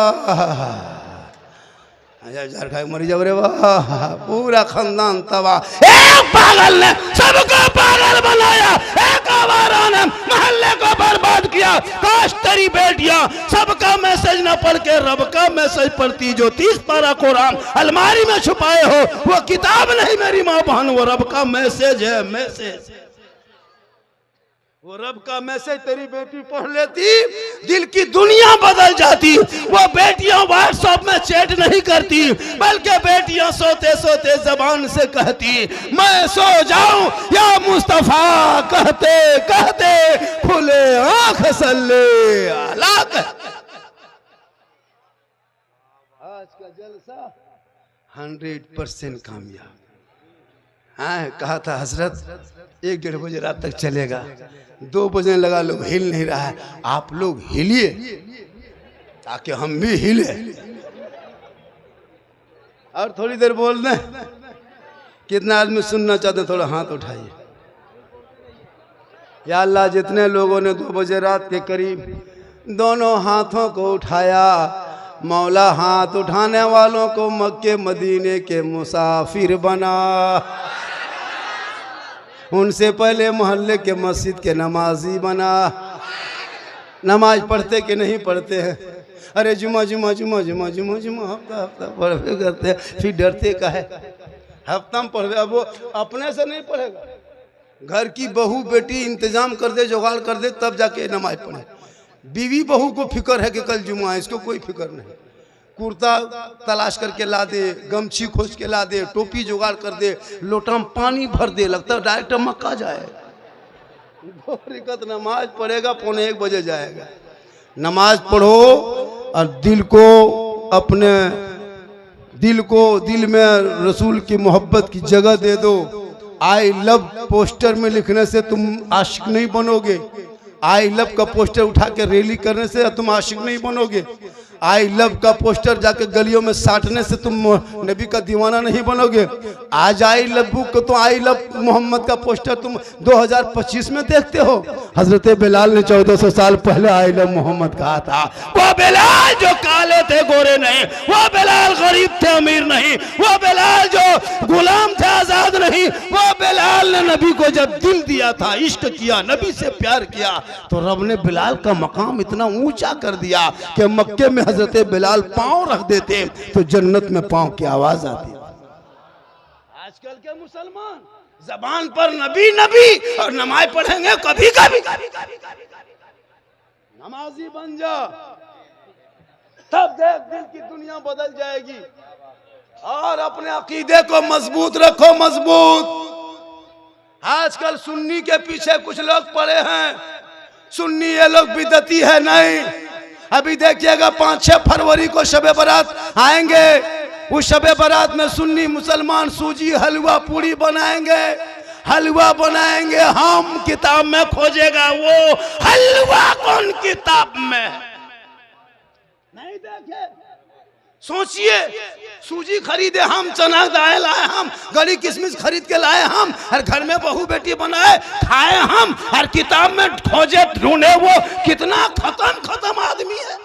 मरी जाब रे वाह, पूरा खानदान तबाह। एक पागल ने सबको पागल बनाया, एक आवारा ने मोहल्ले को बर्बाद किया। काश तेरी बेटियां सबका मैसेज न पढ़ के रब का मैसेज पढ़ती, जो 30 पारा कुरान अलमारी में छुपाए हो। वो किताब नहीं मेरी माँ बहन, वो रब का मैसेज है, मैसेज। वो रब का मैसेज तेरी बेटी पढ़ लेती, दिल की दुनिया बदल जाती। वो बेटियां व्हाट्सएप में चैट नहीं करती, बल्कि बेटियां सोते सोते जबान से कहती मैं सो जाऊं या मुस्तफा, कहते कहते खुले आंख सल्ले अला। आज का जलसा 100% कामयाब। हाँ कहा था हजरत 1-1.5 बजे रात तक चलेगा, 2 बजने लगा, लोग हिल नहीं रहा है। आप लोग हिलिए ताकि हम भी हिले। और थोड़ी देर बोल दें, कितना आदमी सुनना चाहते हैं, थोड़ा हाथ उठाइए। या अल्लाह जितने लोगों ने 2 बजे रात के करीब दोनों हाथों को उठाया, मौला हाथ उठाने वालों को मक्के मदीने के मुसाफिर बना। उनसे पहले मोहल्ले के मस्जिद के नमाजी बना। नमाज पढ़ते कि नहीं पढ़ते हैं? अरे जुमा जुमा जुमा जुमा जुमा जुमा हफ्ता हफ्ता पढ़वे करते हैं, फिर डरते का है हफ्ता में पढ़वे। अब वो अपने से नहीं पढ़ेगा, घर की बहू बेटी इंतजाम कर दे, जुगाड़ कर दे, तब जाके नमाज पढ़े। बीवी बहू को फिक्र है कि कल जुमा है, इसको कोई फिक्र नहीं। कुर्ता तलाश करके ला दे, गमछी खोज के ला दे, टोपी जुगाड़ कर दे, लोटा में पानी भर दे, लगता है डायरेक्ट मक्का जाए। नमाज पढ़ेगा 1:45 बजे जाएगा। नमाज पढ़ो और दिल में रसूल की मोहब्बत की जगह दे दो। आई लव पोस्टर में लिखने से तुम आशिक नहीं बनोगे। आई लव का पोस्टर उठा के रैली करने से तुम आशिक नहीं बनोगे। आई लव का पोस्टर जाके गलियों में साटने से तुम नबी का दीवाना नहीं बनोगे। आज आई लव को तो आई लव मोहम्मद का पोस्टर तुम 2025 में देखते हो। हजरत बिलाल ने 1400 साल पहले आई लव मोहम्मद कहा था। वो बिलाल जो काले थे गोरे नहीं, वो बिलाल गरीब थे अमीर नहीं, वो बिलाल जो गुलाम थे आजाद नहीं, वो बिलाल ने नबी को जब दिल दिया था, इश्क किया, नबी से प्यार किया, तो रब ने बिलाल का मकाम इतना ऊंचा कर दिया कि मक्के में हजरत बिलाल पांव रख देते तो जन्नत में पांव की आवाज आती। आजकल के मुसलमान जबान पर नबी नबी और नमाज पढ़ेंगे कभी कभी। नमाजी बन जा, तब देख दिल की दुनिया बदल जाएगी। और अपने अकीदे को मजबूत रखो, मजबूत। आजकल सुन्नी के पीछे कुछ लोग पड़े हैं। सुन्नी ये लोग बिदती है नहीं। अभी देखिएगा 5-6 फरवरी को शबे बारात आएंगे। उस शबे बारात में सुन्नी मुसलमान सूजी हलवा पूरी बनाएंगे, हलवा बनाएंगे। हम किताब में खोजेगा वो हलवा कौन किताब में नहीं देखे। सोचिए, सूजी खरीदे हम, चना दाल लाए हम, गली किशमिश खरीद के लाए हम, और घर में बहू बेटी बनाए खाए हम, और किताब में खोजे ढूंढे वो कितना खत्म आदमी है।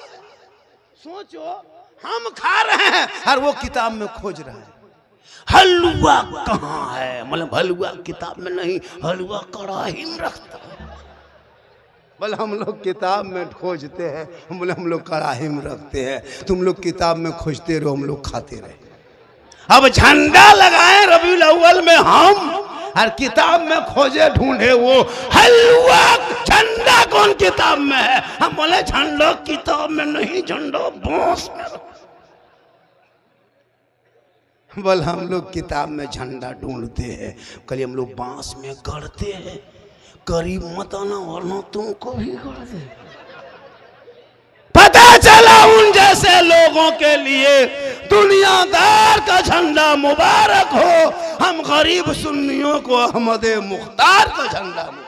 सोचो, हम खा रहे हैं और वो किताब में खोज रहे हैं। हलवा कहाँ है? मतलब हलवा किताब में नहीं, हलवा कड़ाही में रखता है। बोले हम लोग किताब में खोजते हैं, बोले हम लोग कड़ाही में रखते हैं। तुम लोग किताब में खोजते रहो, हम लोग खाते रहे। अब झंडा लगाए रबीउल अव्वल में हम, और किताब में खोजे ढूंढे वो हलवा। झंडा कौन किताब में है? हम बोले झंडा किताब में नहीं, झंडा बांस में। बोले हम लोग किताब में झंडा ढूंढते हैं, कल हम लोग बांस में गढ़ते हैं। करीब मत आना वरना तुमको भी गढ़ दे। पता चला उन जैसे लोगों के लिए दुनियादार का झंडा मुबारक हो। हम गरीब सुन्नियों को अहमद मुख्तार का झंडा मुबारक।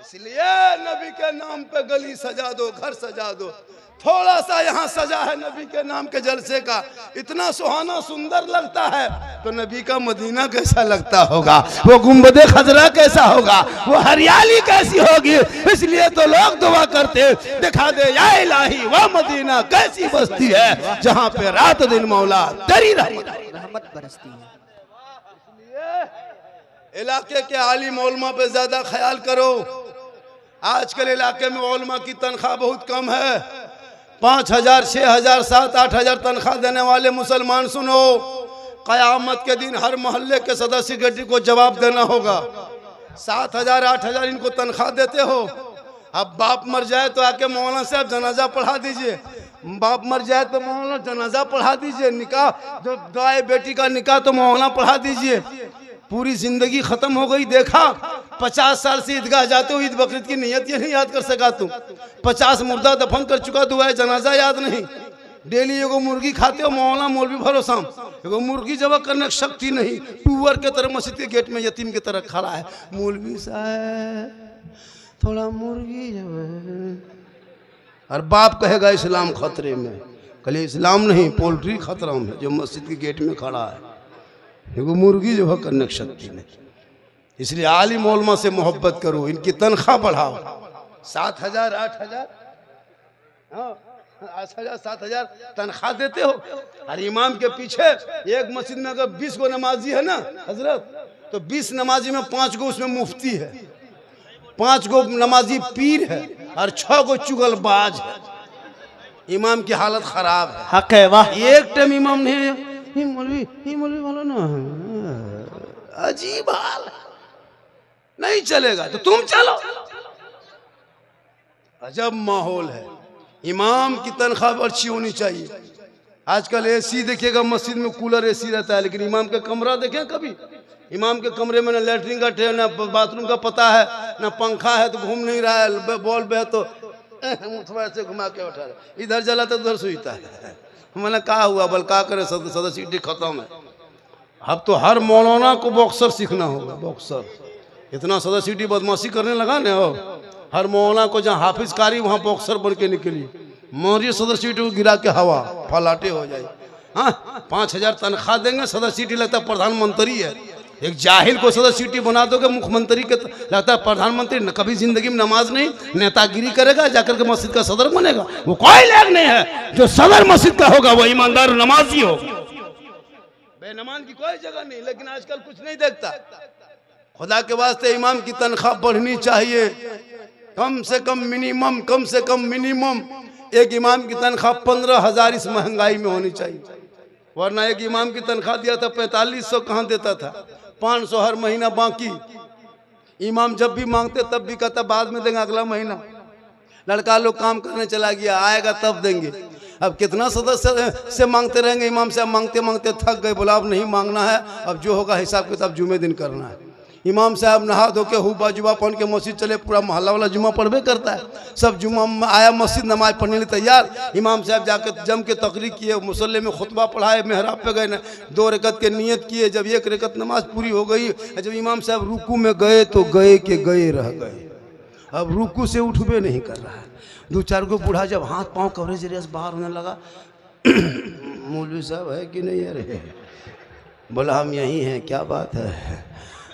इसलिए नबी के नाम पे गली सजा दो, घर सजा दो। थोड़ा सा यहाँ सजा है नबी के नाम के जलसे का, इतना सुहाना सुंदर लगता है। तो नबी का मदीना कैसा लगता होगा, वो गुंबदे खजरा कैसा होगा, वो हरियाली कैसी होगी। इसलिए तो लोग दुआ करते, दिखा दे या इलाही वो मदीना कैसी बस्ती है जहाँ पे रात दिन मौला तेरी रहमत बरसती है। इलाके के आलिम उलमा पे ज्यादा ख्याल करो। आजकल इलाके में उलमा की तनख्वाह बहुत कम है। 5,000, 6,000, 7,000, 8,000 तनख्वाह देने वाले मुसलमान सुनो, कयामत के दिन हर मोहल्ले के सदस्य सेक्रेटरी को जवाब देना होगा। 7,000, 8,000 इनको तनख्वाह देते हो। अब बाप मर जाए तो आके मौलाना साहब जनाजा पढ़ा दीजिए। बाप मर जाए तो मौलाना जनाजा पढ़ा दीजिए। निकाह जो गाय बेटी का निकाह तो मौलाना पढ़ा दीजिए। पूरी जिंदगी खत्म हो गई। देखा 50 साल से ईदगाह जाते हो, ईद बकरीद की नियत ये नहीं याद कर सका तुम। 50 मुर्दा दफन कर चुका, दुआए जनाजा याद नहीं। डेली एगो मुर्गी खाते हो, मौलाना मौलवी भरोसा एगो मुर्गी जब करने की शक्ति नहीं। टूअर के तरह मस्जिद के गेट में यतीम की तरह खड़ा है। मौलवी साहब थोड़ा मुर्गी और बाप कहेगा इस्लाम खतरे में। कल इस्लाम नहीं, पोल्ट्री खतरा में जो मस्जिद के गेट में खड़ा है। एगो मुर्गी जो है करने की शक्ति नहीं। इसलिए आलिम उलमा से मोहब्बत करो, इनकी तनख्वाह बढ़ाओ। 7,000, 8,000, हाँ 8,000 7,000 तनख्वाह देते हो। अरे इमाम के पीछे एक मस्जिद में अगर 20 गो नमाजी है ना हजरत, तो 20 नमाजी में 5 गो उसमें मुफ्ती है, 5 गो नमाजी पीर है और 6 गो चुगलबाज है। इमाम की हालत खराब है। हक है, वाह। एक टाइम इमाम ने ये मौलवी वाला ना अजीब हाल है, नहीं चलेगा तो तुम चलो। अजब माहौल है। इमाम की तनख्वाह अच्छी होनी चाहिए। आजकल एसी देखिएगा मस्जिद में, कूलर एसी रहता है, लेकिन इमाम का कमरा देखें कभी? इमाम के कमरे में ना लेटरिन का ट्रे, ना बाथरूम का पता है, ना पंखा है तो घूम नहीं रहा है, बल्ब है तो थोड़ा से घुमा के उठा रहा, इधर जला तो उधर सुईता है। मैंने कहा हुआ बल का करे, सदस्यटी खत्म है। अब तो हर मौलाना को बॉक्सर सीखना होगा, बॉक्सर। इतना सदस्यटी बदमाशी करने लगा ना हो, हर मौलाना को जहाँ हाफिज कारी वहाँ बॉक्सर बन के निकली, मोरी सदस्यटी को गिरा के हवा फलाटे हो जाए। हाँ, 5,000 तनख्वाह देंगे, सदस्यटी लगता है प्रधानमंत्री है। एक जाहिल को सदस्यटी बना दोगे मुख्यमंत्री के, लगता है प्रधानमंत्री। कभी जिंदगी में नमाज नहीं, नेतागिरी करेगा, जाकर के मस्जिद का सदर बनेगा। वो कोई लायक नहीं है, जो सदर मस्जिद का होगा वो ईमानदार नमाजी हो। बेनमाज की कोई जगह नहीं। लेकिन आजकल कुछ नहीं देखता। खुदा के वास्ते इमाम की तनख्वाह बढ़नी चाहिए, कम से कम मिनिमम एक इमाम की तनख्वाह 15,000 इस महंगाई में होनी चाहिए। वरना एक इमाम की तनख्वाह दिया था 4500, कहाँ देता था? 500 हर महीना बाकी। इमाम जब भी मांगते तब भी कहता बाद में देंगे, अगला महीना। लड़का लोग काम करने चला गया, आएगा तब देंगे। अब कितना सदस्य से मांगते रहेंगे? इमाम से मांगते मांगते थक गए, बोला अब नहीं मांगना है, अब जो होगा हिसाब किताब जुमे दिन करना है। इमाम साहब नहा धो के हुबा जुबा पहन के मस्जिद चले, पूरा मोहल्ला वाला जुमा पढ़बे करता है, सब जुमा में आया मस्जिद, नमाज पढ़ने लिए तैयार। इमाम साहब जाकर जम के तकरीर किए, मुसल्ले में खुतबा पढ़ाए, मेहराब पे गए ना, 2 रकत के नियत किए। जब 1 रकत नमाज पूरी हो गई, जब इमाम साहब रुकू में गए तो गए के गए रह गए। अब रुकू से उठबे नहीं कर रहा है। 2-4 गो बूढ़ा जब हाथ पाँव कवरेज रेस बाहर होने लगा, मौलवी साहब है कि नहीं? अरे बोला हम यहीं हैं, क्या बात है?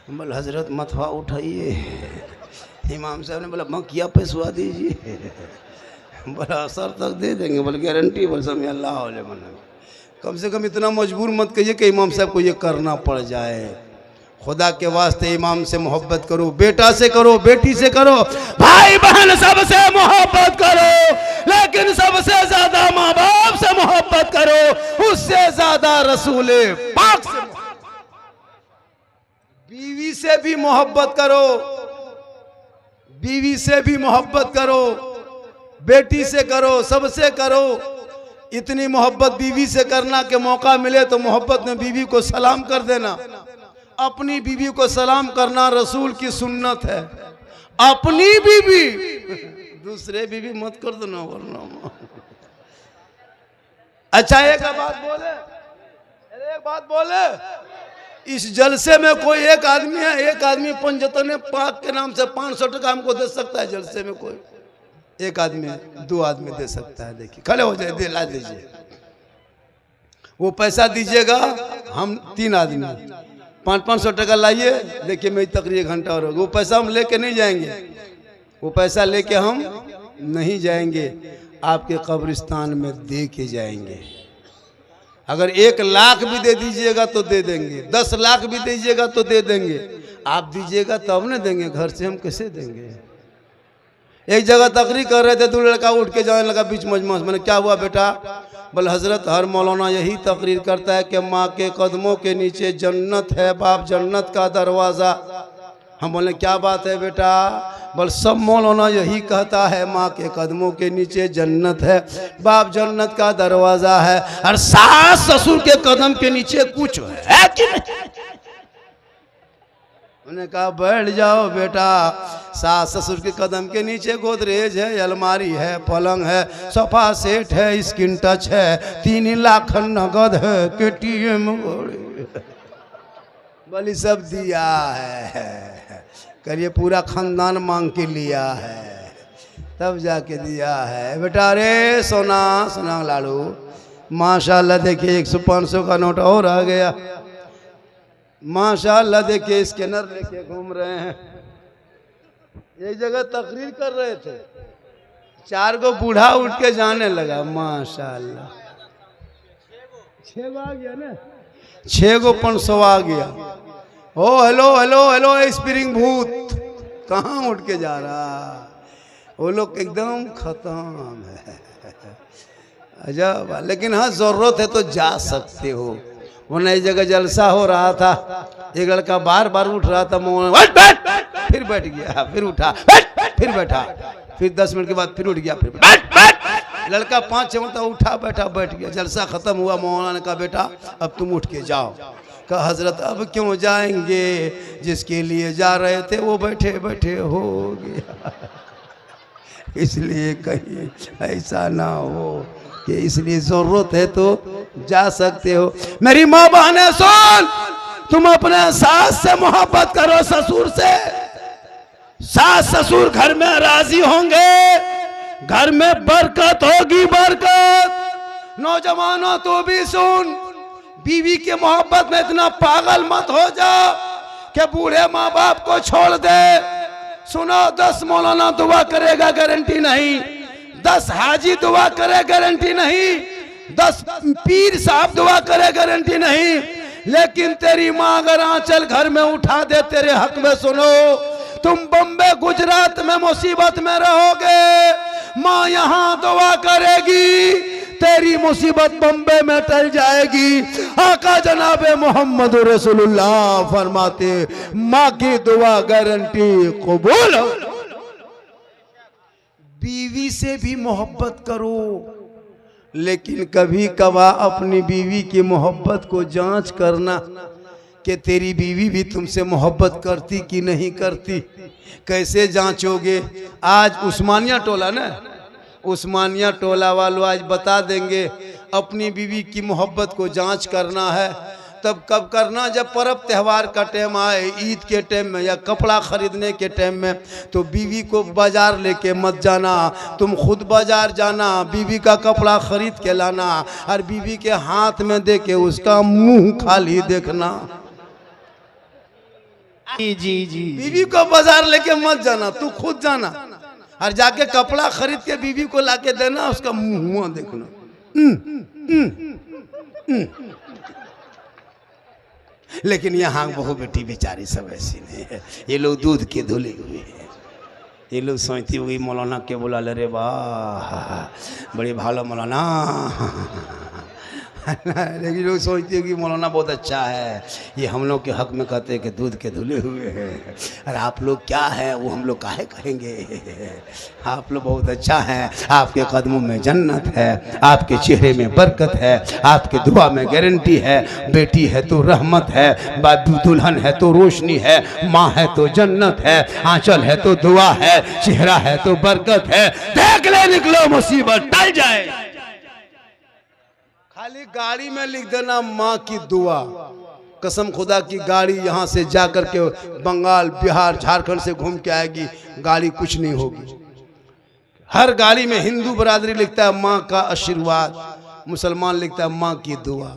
बोल हजरत मथवा उठाइए। इमाम साहब ने बोला मकिया पैसवा दीजिए। बोला असर तक दे देंगे। बोले गारंटी? बोल समय अल्लाह वाले मना। कम से कम इतना मजबूर मत कहिए कि इमाम साहब को ये करना पड़ जाए। खुदा के वास्ते इमाम से मोहब्बत करो, बेटा से करो, बेटी से करो, भाई बहन सबसे मोहब्बत करो, लेकिन सबसे ज्यादा माँ बाप से मोहब्बत करो, उससे ज्यादा रसूल पाक से। बीवी से भी मोहब्बत करो, बीवी से भी मोहब्बत करो, बेटी से करो, सबसे करो। इतनी मोहब्बत बीवी से करना के मौका मिले तो मोहब्बत में बीवी को सलाम कर देना। अपनी बीवी को सलाम करना रसूल की सुन्नत है। अपनी बीवी, दूसरे बीवी मत कर देना वरना। अच्छा एक बात बोले, अरे एक बात बोले, इस जलसे में कोई एक आदमी है, एक आदमी पंजतन पाक के नाम से 500 टका हमको दे सकता है। जलसे में कोई एक आदमी, 2 आदमी दे सकता है। देखिए खड़े हो जाए, दे ला दीजिए। वो पैसा दीजिएगा, हम 3 आदमी 500 टका लाइए। देखिए मेरी तकरीर 1 घंटा और होगा। वो पैसा हम लेके नहीं जाएंगे, वो पैसा लेके हम नहीं जाएंगे, आपके कब्रिस्तान में दे के जाएंगे। अगर 1 लाख भी दे दीजिएगा तो दे देंगे, 10 लाख भी दीजिएगा तो दे देंगे। आप दीजिएगा तब न देंगे, घर से हम कैसे देंगे? एक जगह तकरीर कर रहे थे, 2 लड़का उठ के जाने लगा बीच मजमा। मैंने क्या हुआ बेटा? बोले हजरत हर मौलाना यही तकरीर करता है कि माँ के कदमों के नीचे जन्नत है, बाप जन्नत का दरवाज़ा। हम बोले क्या बात है बेटा? बोल सब मौलाना यही कहता है, माँ के कदमों के नीचे जन्नत है, बाप जन्नत का दरवाज़ा है, और सास ससुर के कदम के नीचे कुछ है कि नहीं? उन्होंने कहा बैठ जाओ बेटा, सास ससुर के कदम के नीचे गोदरेज है, अलमारी है, पलंग है, सोफा सेट है, स्किन टच है, 3 लाख नगद है, KTM बोली सब दिया है। करिए पूरा खानदान मांग के लिया है, तब जाके दिया है बेटा। रे सोना सोना लालू माशाल्लाह, देखिए 100-500 का नोट और आ गया माशाल्लाह। देखिए स्कैनर लेके घूम रहे हैं। एक जगह तकरीर कर रहे थे, 4 गो बूढ़ा उठ के जाने लगा। माशाल्लाह 6 गो आ गया ना, 6 गो 500 आ गया। ओ हेलो हेलो हेलो स्प्रिंग भूत कहाँ उठ के जा रहा, वो लोग एकदम खत्म है। अजब। लेकिन हाँ जरूरत है तो जा सकते हो। वो नई जगह जलसा हो रहा था, एक लड़का बार बार उठ रहा था, फिर बैठ गया, फिर उठा, फिर बैठा, फिर 10 मिनट के बाद फिर उठ गया, फिर लड़का 5-6 मिनट उठा बैठा बैठ गया। जलसा खत्म हुआ, मौलाना ने कहा बेटा अब तुम उठ के जाओ। कहा हजरत अब क्यों जाएंगे, जिसके लिए जा रहे थे वो बैठे बैठे हो गया, इसलिए कहीं ऐसा ना हो कि इसलिए जरूरत है तो जा सकते हो। मेरी माँ बहने सुन, तुम अपने सास से मोहब्बत करो, ससुर से। सास ससुर घर में राजी होंगे, घर में बरकत होगी, बरकत। नौजवानों तो भी सुन, बीवी के मोहब्बत में इतना पागल मत हो जाओ कि बूढ़े माँ बाप को छोड़ दे। सुनो 10 मौलाना दुआ करेगा गारंटी नहीं, 10 हाजी दुआ करे गारंटी नहीं, 10 पीर साहब दुआ करे गारंटी नहीं, लेकिन तेरी माँ अगर आंचल घर में उठा दे तेरे हक में, सुनो तुम बम्बे गुजरात में मुसीबत में रहोगे, माँ यहाँ दुआ करेगी, तेरी मुसीबत बम्बे में टल जाएगी। आका जनाबे मोहम्मद रसूलुल्लाह फरमाते माँ की दुआ गारंटी कबूल हो। बीवी से भी मोहब्बत करो, लेकिन कभी कभार अपनी बीवी की मोहब्बत को जांच करना कि तेरी बीवी भी तुमसे मोहब्बत करती कि नहीं करती। कैसे जांचोगे? आज उस्मानिया टोला ना, उस्मानिया टोला वालों आज बता देंगे अपनी बीवी की मोहब्बत को जांच करना है। तब कब करना? जब पर्व त्यौहार का टाइम आए, ईद के टाइम में या कपड़ा खरीदने के टाइम में, तो बीवी को बाजार लेके मत जाना, तुम खुद बाजार जाना, बीवी का कपड़ा खरीद के लाना और बीवी के हाथ में दे के उसका मुंह खाली देखना। जी जी बीवी को बाजार लेके मत जाना, तू खुद जाना और जाके कपड़ा खरीद के बीवी को लाके देना, उसका मुंह देखना। लेकिन यहाँ बहू बेटी बेचारी सब ऐसी नहीं है, ये लोग दूध के धुले हुए हैं। ये लोग सोचती हुई मौलाना के बोला ले रे वाह बड़ी भालो मौलाना, लेकिन लोग सोचते हैं कि मौलाना बहुत अच्छा है। ये हम लोग के हक में कहते हैं कि दूध के धुले हुए हैं, और आप लोग क्या है वो हम लोग काहे कहेंगे। आप लोग बहुत अच्छा हैं, आपके कदमों में जन्नत है, आपके चेहरे में बरकत है, आपके दुआ में गारंटी है। बेटी है तो रहमत है, दुल्हन है तो रोशनी है, माँ है तो जन्नत है, आंचल है तो दुआ है, चेहरा है तो बरकत है। देख ले निकलो मुसीबत टल जाए। खाली गाड़ी में लिख देना माँ की दुआ, कसम खुदा की गाड़ी यहाँ से जाकर के बंगाल बिहार झारखंड से घूम के आएगी, गाड़ी कुछ नहीं होगी। हर गाड़ी में हिंदू बरादरी लिखता है माँ का आशीर्वाद, मुसलमान लिखता है माँ की दुआ।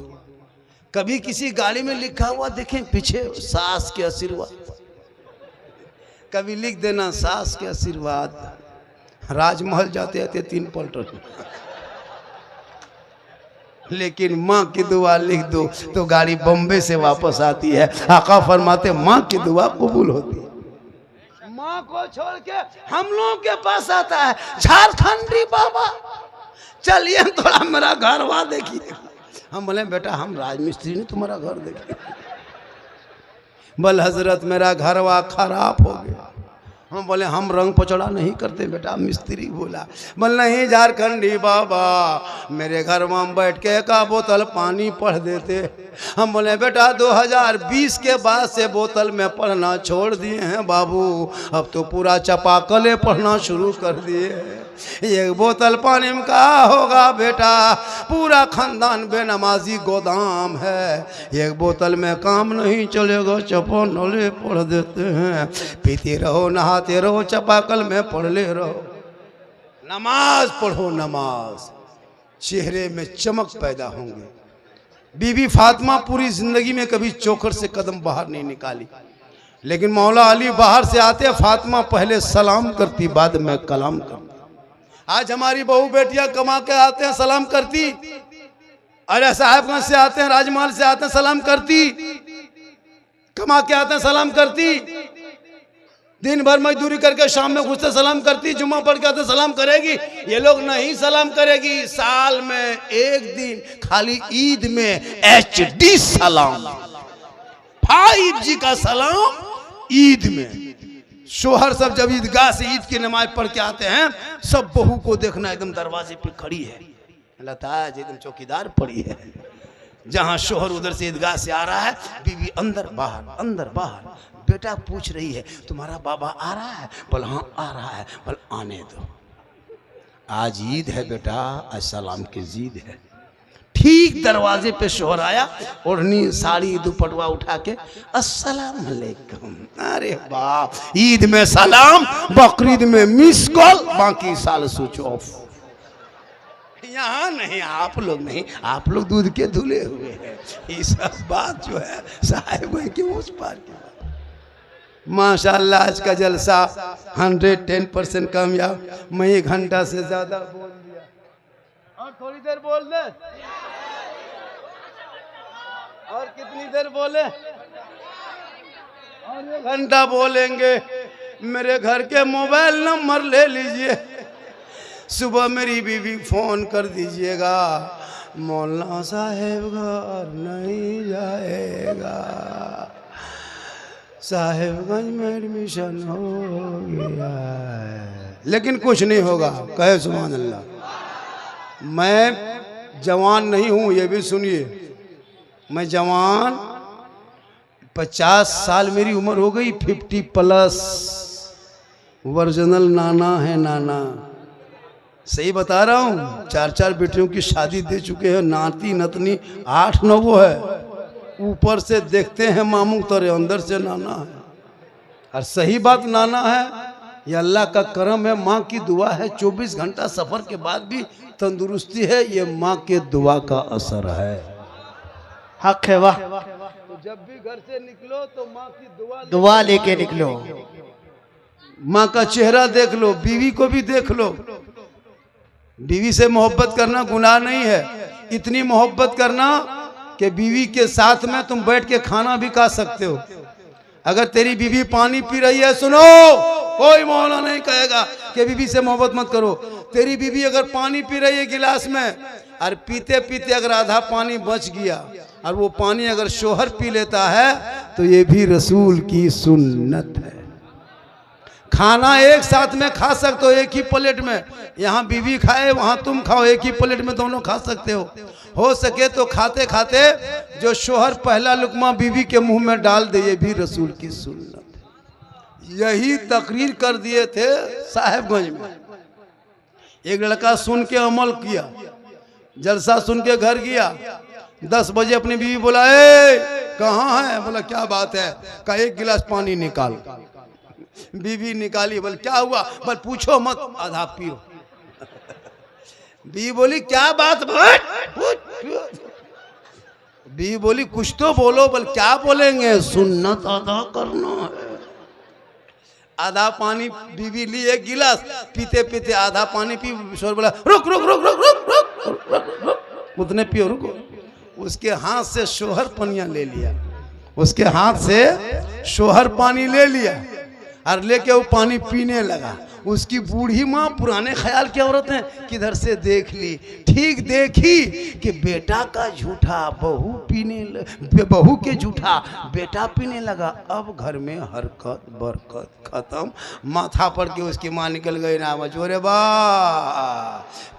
कभी किसी गाड़ी में लिखा हुआ देखें पीछे सास के आशीर्वाद? कभी लिख देना सास के आशीर्वाद। राजमहल जाते आते 3 पलटन, लेकिन माँ की दुआ लिख दो तो गाड़ी बम्बे से वापस आती है। आका फरमाते माँ की दुआ कबूल होती है। माँ को छोड़ के हम लोगों के पास आता है झारखंडी बाबा, चलिए थोड़ा मेरा घर वहाँ देखिए। हम बोले बेटा हम राजमिस्त्री नहीं, तुम्हारा घर देखिए। बोल हजरत मेरा घर वहाँ खराब हो गया। हम बोले हम रंग पचड़ा नहीं करते बेटा, मिस्त्री बोला। बोल नहीं झारखंडी बाबा, मेरे घर में बैठ के 1 बोतल पानी पढ़ देते। हम बोले बेटा 2020 के बाद से बोतल में पढ़ना छोड़ दिए हैं बाबू, अब तो पूरा चापाकले पढ़ना शुरू कर दिए। 1 बोतल पानी में क्या होगा बेटा, पूरा खानदान बेनमाजी गोदाम है। 1 बोतल में काम नहीं चलेगा, चापाकले पढ़ देते हैं। पीते रहो नहाते रहो, चापाकल में पढ़ ले रहो। नमाज पढ़ो, नमाज, चेहरे में चमक पैदा होंगे। बीबी फातिमा पूरी जिंदगी में कभी चौखट से कदम बाहर नहीं निकाली, लेकिन मौला अली बाहर से आते फातिमा पहले सलाम करती बाद में कलाम करती। आज हमारी बहू बेटियां कमा के आते हैं सलाम करती, अरे साहेबगंज से आते हैं, राजमहल से आते हैं सलाम करती, कमा के आते हैं सलाम करती, दिन भर मजदूरी करके शाम में घुसते सलाम करती, जुम्मा पढ़ के आते सलाम करेगी। ये लोग नहीं सलाम करेगी। साल में एक दिन खाली ईद में HD सलाम, 5G का सलाम ईद में। शोहर सब जब ईदगाह से ईद की नमाज पढ़ के आते हैं, सब बहू को देखना एकदम दरवाजे पे खड़ी है, लता एकदम चौकीदार पड़ी है। जहां शोहर उधर से ईदगाह से आ रहा है, बीवी अंदर बाहर। बेटा पूछ रही है तुम्हारा बाबा आ रहा है? बोल हाँ आ रहा है। बोल आने दो, आज ईद है बेटा, आज सलाम की जीद है। ठीक दरवाजे पे शोहर आया, ओढ़नी साड़ी दुपट्टा उठा के अस्सलाम वालेकुम। अरे बाप, ईद में सलाम, बकरीद में मिस कॉल, बाकी साल स्विच ऑफ। यहाँ नहीं, आप लोग नहीं, आप लोग दूध के धुले हुए हैं। ये सब बात जो है साहेब के उस पार की बात। माशाअल्लाह आज का जलसा 110% कामयाब। मैं 1 घंटा से ज्यादा बोल दिया, और थोड़ी देर बोल दे, और कितनी देर बोले? और 1 घंटा बोलेंगे। मेरे घर के मोबाइल नंबर ले लीजिए, सुबह मेरी बीवी फोन कर दीजिएगा, मौलाना साहेब घर नहीं जाएगा, साहेबगंज में एडमिशन हो गया है। लेकिन कुछ नहीं होगा, कहे सुभान अल्लाह। मैं जवान नहीं हूँ, ये भी सुनिए, मैं जवान 50 साल मेरी उम्र हो गई, 50+। ओरिजिनल नाना है नाना, सही बता रहा हूँ। 4 बेटियों की शादी दे चुके हैं, नाती नतनी 8-9 है। ऊपर से देखते हैं मामू तोरे, अंदर से नाना है। और सही बात नाना है, ये अल्लाह का करम है, माँ की दुआ है। 24 घंटा सफर के बाद भी तंदुरुस्ती है, ये माँ के दुआ का असर है। हक है, वाह। तो जब भी घर से निकलो तो माँ की दुआ लेके निकलो, माँ का चेहरा देख लो, बीवी को भी देख लो। बीवी से मोहब्बत करना गुनाह नहीं है, इतनी मोहब्बत करना कि बीवी के साथ में तुम बैठ के खाना भी खा सकते हो। अगर तेरी बीवी पानी पी रही है, सुनो, कोई मौला नहीं कहेगा कि बीवी से मोहब्बत मत करो। तेरी बीवी अगर पानी पी रही है गिलास में, और पीते पीते अगर आधा पानी बच गया, और वो पानी अगर शोहर पी लेता है, तो ये भी रसूल की सुन्नत है। खाना एक साथ में खा सकते हो, एक ही प्लेट में। यहाँ बीवी खाए, वहाँ तुम खाओ, एक ही प्लेट में दोनों खा सकते हो सके तो खाते खाते जो शोहर पहला लुकमा बीवी के मुंह में डाल दे, ये भी रसूल की सुन्नत है। यही तकरीर कर दिए थे साहेबगंज में। एक लड़का सुन के अमल किया, जलसा सुन के घर गया, 10 बजे अपनी बीवी बोला, ए कहाँ है? बोला क्या बात है? कहा 1 गिलास पानी निकाल। बीवी निकाली, बोल क्या हुआ? बोल पूछो मत, आधा पियो। बीवी बोली क्या बात? बीवी बोली कुछ तो बोलो। बोल क्या बोलेंगे? सुन्नत अदा करना है। आधा पानी बीवी ली, 1 गिलास, पीते पीते आधा पानी पी, शोर बोला रुक रुक रुक रुक रुक रुक रुक रुक, उतने पियो, रुको। उसके हाथ से शोहर पनिया ले लिया, उसके हाथ से शोहर पानी ले लिया, और लेके वो पानी पीने लगा। उसकी बूढ़ी माँ, पुराने ख्याल की औरत है, किधर से देख ली, ठीक देखी कि बेटा का झूठा बहू बहू के झूठा बेटा पीने लगा। अब घर में हरकत बरकत खत्म। माथा पर के उसकी माँ निकल गई ना, मचोरे बा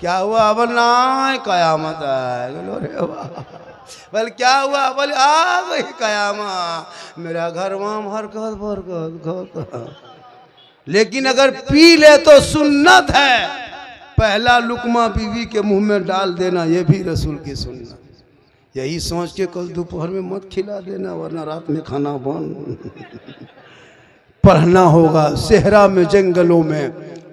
क्या हुआ? अब ना कयामत आएगा रे बा। बोल क्या हुआ? बोले आ गई कयामत, मेरा घर वहाँ हरकत बरकत। लेकिन अगर पी ले तो सुन्नत है, पहला लुकमा बीवी के मुंह में डाल देना, ये भी रसूल की सुन्नत। यही सोच के कल दोपहर में मत खिला देना, वरना रात में खाना बंद। पढ़ना होगा, सेहरा में, जंगलों में,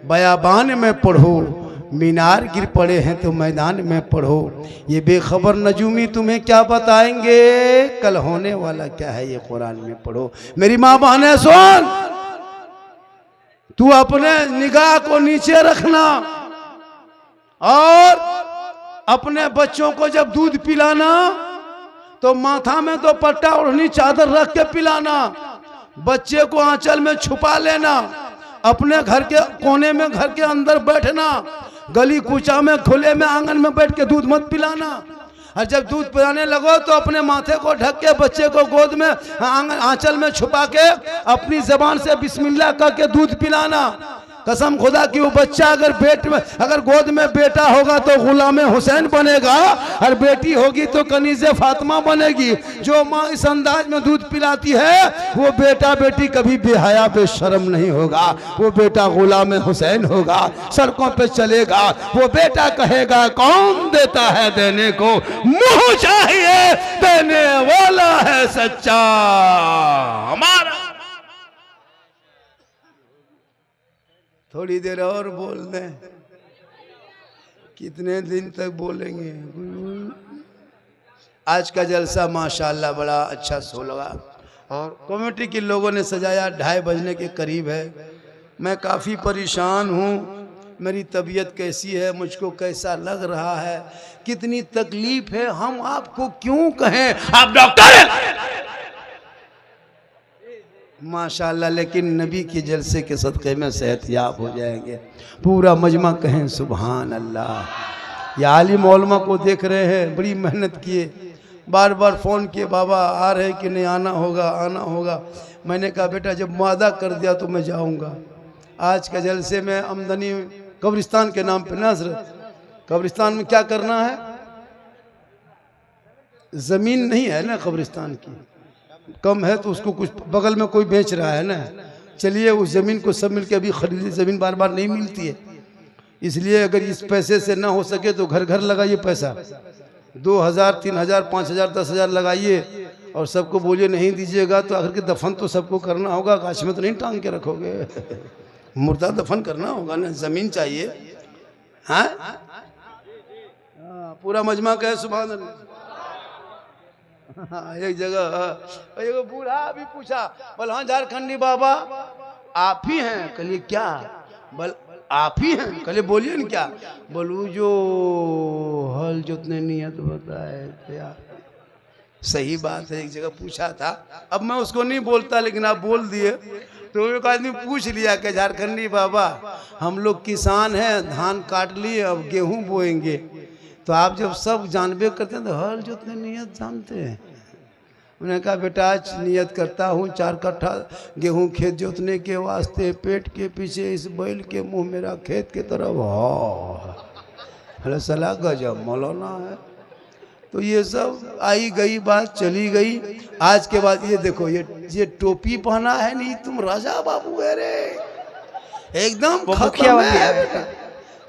बयाबान में पढ़ो। मीनार गिर पड़े हैं तो मैदान में पढ़ो। ये बेखबर नजूमी तुम्हें क्या बताएंगे, कल होने वाला क्या है ये कुरान में पढ़ो। मेरी माँ बहनें सुन, तू अपने निगाह को नीचे रखना, और अपने बच्चों को जब दूध पिलाना तो माथा में तो पट्टा ओढ़नी चादर रख के पिलाना, बच्चे को आंचल में छुपा लेना, अपने घर के कोने में घर के अंदर बैठना, गली कूचा में खुले में आंगन में बैठ के दूध मत पिलाना। और जब दूध पिलाने लगो तो अपने माथे को ढक के बच्चे को गोद में आंचल में छुपा के अपनी जबान से बिस्मिल्लाह करके दूध पिलाना। कसम खुदा की वो बच्चा अगर गोद में बेटा होगा तो गुलाम हुसैन बनेगा, और बेटी होगी तो कनीज़े फातिमा बनेगी। जो माँ इस अंदाज में दूध पिलाती है वो बेटा बेटी कभी बेहया बेशर्म नहीं होगा, वो बेटा गुलाम हुसैन होगा, सड़कों पे चलेगा, वो बेटा कहेगा कौन देता है देने को, मुंह चाहिए देने वाला है सच्चा हमारा। थोड़ी देर और बोल दें, कितने दिन तक बोलेंगे। आज का जलसा माशाल्लाह बड़ा अच्छा सो लगा, और कमेटी के लोगों ने सजाया, 2:30 बजने के करीब है। मैं काफ़ी परेशान हूँ, मेरी तबीयत कैसी है, मुझको कैसा लग रहा है, कितनी तकलीफ है, हम आपको क्यों कहें, आप डॉक्टर हैं माशाल्लाह, लेकिन नबी के जलसे के सदक़े में सेहतयाब हो जाएंगे। पूरा मजमा कहें सुभान अल्लाह। या आलिम उलमा को देख रहे हैं, बड़ी मेहनत किए, बार बार फ़ोन किए, बाबा आ रहे कि नहीं, आना होगा आना होगा। मैंने कहा बेटा जब वादा कर दिया तो मैं जाऊंगा। आज के जलसे में आमदनी कब्रिस्तान के नाम पे ना हज़रत, कब्रिस्तान में क्या करना है, ज़मीन नहीं है ना कब्रिस्तान की, कम है तो उसको कुछ बगल में कोई बेच रहा है ना, चलिए उस ज़मीन को सब मिलकर अभी खरीदी, ज़मीन बार बार नहीं मिलती है, इसलिए अगर इस पैसे से ना हो सके तो घर घर लगाइए पैसा, 2000 3000 5000 10,000 लगाइए, और सबको बोलिए नहीं दीजिएगा तो आखिर के दफन तो सबको करना होगा, गाछ में तो नहीं टांग के रखोगे, मुर्दा दफन करना होगा ना, ज़मीन चाहिए। हाँ पूरा मजमा कहे सुभान अल्लाह। एक जगह एक बूढ़ा भी पूछा, बोल हाँ झारखंडी बाबा आप ही हैं? कहलिए क्या? बोल आप ही हैं? कहलिए बोलिए न क्या? बोलू जो हल जोतने नियत बताए क्या? सही बात है, एक जगह पूछा था, अब मैं उसको नहीं बोलता लेकिन आप बोल दिए, तो एक आदमी पूछ लिया कि झारखंडी बाबा हम लोग किसान हैं, धान काट लिए अब गेहूं बोएंगे, तो आप जब सब जानबे करते हैं तो हल जोतने नियत जानते हैं? उन्होंने कहा बेटा आज नियत करता हूँ 4 कट्ठा गेहूं खेत जोतने के वास्ते, पेट के पीछे इस बैल के मुंह मेरा खेत के तरफ हो। सलाह गजब मौलाना है। तो ये सब आई गई बात चली गई। आज के बाद ये देखो, ये टोपी पहना है नहीं, तुम राजा बाबू है रे, एकदम खत्म है बेटा।